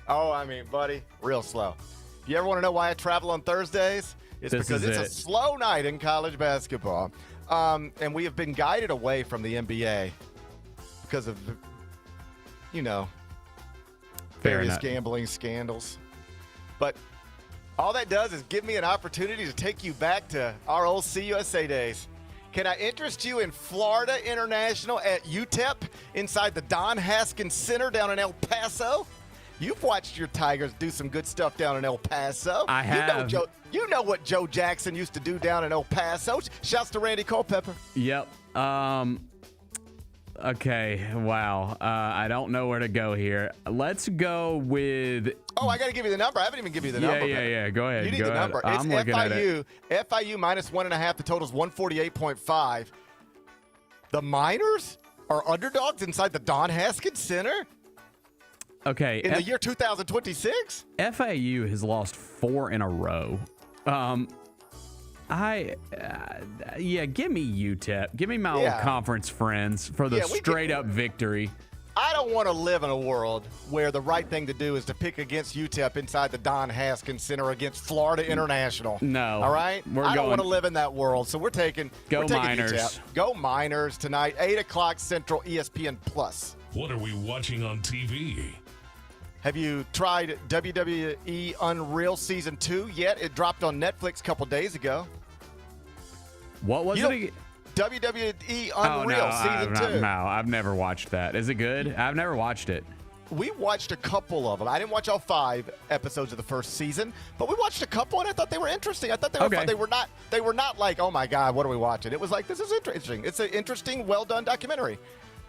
Oh, I mean, buddy, real slow. You ever want to know why I travel on Thursdays? It's because it's a slow night in college basketball. And we have been guided away from the NBA because of, various gambling scandals. But all that does is give me an opportunity to take you back to our old CUSA days. Can I interest you in Florida International at UTEP inside the Don Haskins Center down in El Paso? You've watched your Tigers do some good stuff down in El Paso. I have. You know what Joe Jackson used to do down in El Paso. Shouts to Randy Culpepper. Yep. Okay. Wow. I don't know where to go here. Let's go with. Oh, I got to give you the number. I haven't even given you the number. Yeah. Go ahead. You need the number. It's I'm looking at it. FIU minus 1.5. The total's 148.5. The Miners are underdogs inside the Don Haskins Center. Okay. In the year 2026? FAU has lost 4 in a row. Give me UTEP. Give me my old conference friends for the straight-up victory. I don't want to live in a world where the right thing to do is to pick against UTEP inside the Don Haskins Center against Florida International. No. All right? I don't want to live in that world, so we're taking Miners. UTEP. Go Miners tonight, 8 o'clock Central, ESPN+. What are we watching on TV? Have you tried WWE Unreal Season 2 yet? It dropped on Netflix a couple days ago. What was it? WWE Unreal Season 2. No, I've never watched that. Is it good? I've never watched it. We watched a couple of them. I didn't watch all 5 episodes of the first season, but we watched a couple, and I thought they were interesting. I thought they were fun. They were not like, oh my God, what are we watching? It was like, this is interesting. It's an interesting, well-done documentary.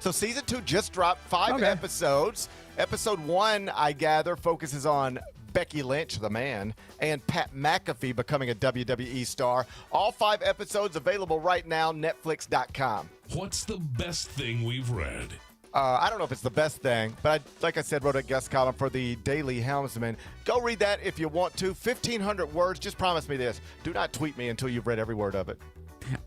So season 2 just dropped 5 episodes. Episode 1, I gather, focuses on Becky Lynch, the man, and Pat McAfee becoming a WWE star. All 5 episodes available right now, Netflix.com. What's the best thing we've read? I don't know if it's the best thing, but like I said, wrote a guest column for the Daily Helmsman. Go read that if you want to. 1,500 words. Just promise me this. Do not tweet me until you've read every word of it.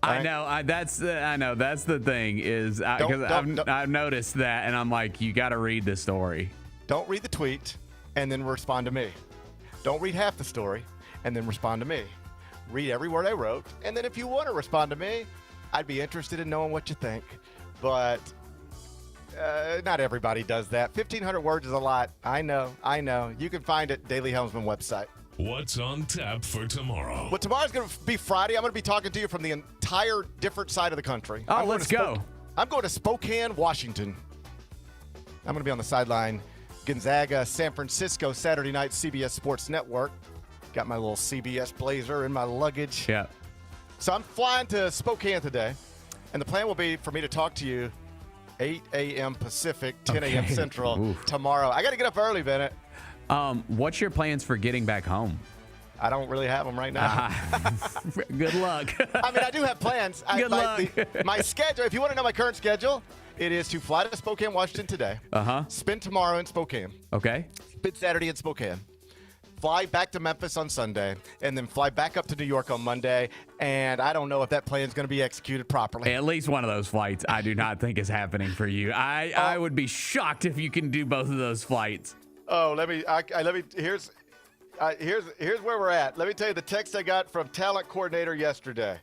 I know. That's the thing is because I've noticed that, and I'm like, you got to read the story. Don't read the tweet and then respond to me. Don't read half the story and then respond to me. Read every word I wrote, and then if you want to respond to me, I'd be interested in knowing what you think. But not everybody does that. 1,500 words is a lot. I know. You can find it Daily Helmsman website. What's on tap for tomorrow? Well, tomorrow's going to be Friday. I'm going to be talking to you from the entire different side of the country. Oh, let's go. I'm going to Spokane, Washington. I'm going to be on the sideline. Gonzaga, San Francisco, Saturday night, CBS Sports Network. Got my little CBS blazer in my luggage. Yeah. So I'm flying to Spokane today, and the plan will be for me to talk to you 8 a.m. Pacific, 10 a.m. Central tomorrow. I got to get up early, Bennett. What's your plans for getting back home? I don't really have them right now. Good luck. I mean, I do have plans. Good luck. My schedule, if you want to know my current schedule, it is to fly to Spokane, Washington today. Spend tomorrow in Spokane. Okay. Spend Saturday in Spokane. Fly back to Memphis on Sunday, and then fly back up to New York on Monday. And I don't know if that plan is going to be executed properly. At least one of those flights I do not think is happening for you. I would be shocked if you can do both of those flights. Oh, here's where we're at. Let me tell you the text I got from talent coordinator yesterday.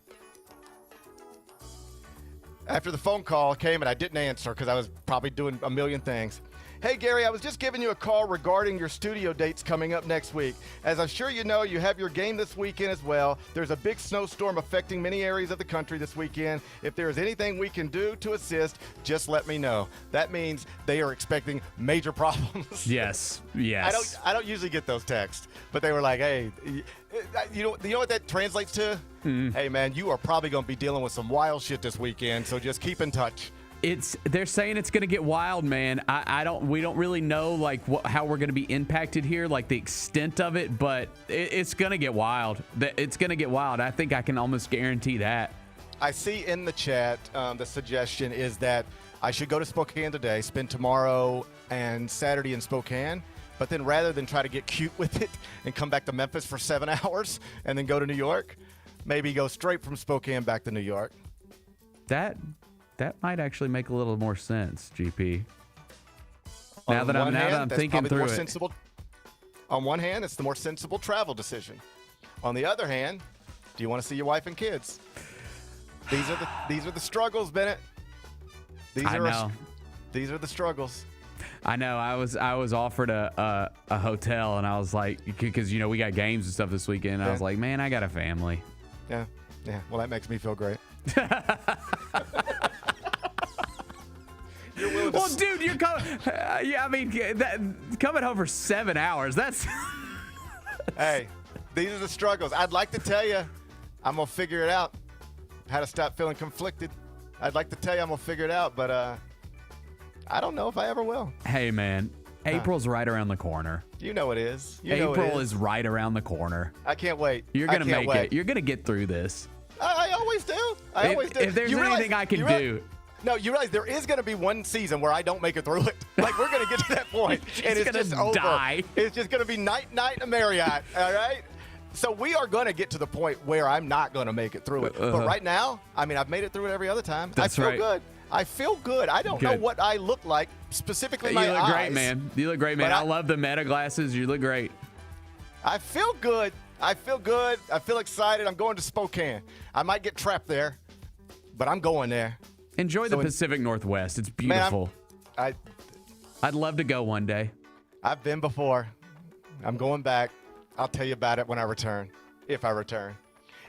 After the phone call came and I didn't answer because I was probably doing a million things. Hey, Gary, I was just giving you a call regarding your studio dates coming up next week. As I'm sure you know, you have your game this weekend as well. There's a big snowstorm affecting many areas of the country this weekend. If there is anything we can do to assist, just let me know. That means they are expecting major problems. Yes. I don't usually get those texts, but they were like, hey, you know what that translates to? Hey, man, you are probably going to be dealing with some wild shit this weekend, so just keep in touch. They're saying it's going to get wild, man. We don't really know like how we're going to be impacted here, like the extent of it, but it's going to get wild. It's going to get wild. I think I can almost guarantee that. I see in the chat the suggestion is that I should go to Spokane today, spend tomorrow and Saturday in Spokane, but then rather than try to get cute with it and come back to Memphis for 7 hours and then go to New York, maybe go straight from Spokane back to New York. That might actually make a little more sense, GP. Now that I'm thinking through it. On one hand, it's the more sensible travel decision. On the other hand, do you want to see your wife and kids? These are the struggles, Bennett. These are the struggles. I know. I was offered a hotel, and I was like, because we got games and stuff this weekend. I was like, man, I got a family. Yeah. Well, that makes me feel great. Well, dude, you're coming. Coming home for 7 hours. That's. Hey, these are the struggles. I'd like to tell you, I'm gonna figure it out. How to stop feeling conflicted. I'd like to tell you I'm gonna figure it out, but I don't know if I ever will. Hey, man, April's right around the corner. You know it is. April is right around the corner. I can't wait. You're gonna make it. You're gonna get through this. I always do. I always do. If there's anything I can do. No, you realize there is going to be one season where I don't make it through it. Like, we're going to get to that point, and it's just die. Over. It's just going to be night in Marriott, all right? So we are going to get to the point where I'm not going to make it through it. But right now, I've made it through it every other time. That's I feel good. I feel good. I don't know what I look like, specifically my eyes. You look great, man. You look great, man. I love the Meta glasses. You look great. I feel good. I feel excited. I'm going to Spokane. I might get trapped there, but I'm going there. Enjoy the Pacific Northwest. It's beautiful. Man, I'd love to go one day. I've been before. I'm going back. I'll tell you about it when I return, if I return.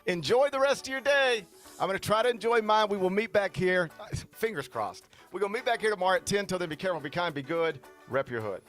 Enjoy the rest of your day. I'm going to try to enjoy mine. We will meet back here. Fingers crossed. We're going to meet back here tomorrow at 10. Till then, be careful, be kind, be good. Rep your hood.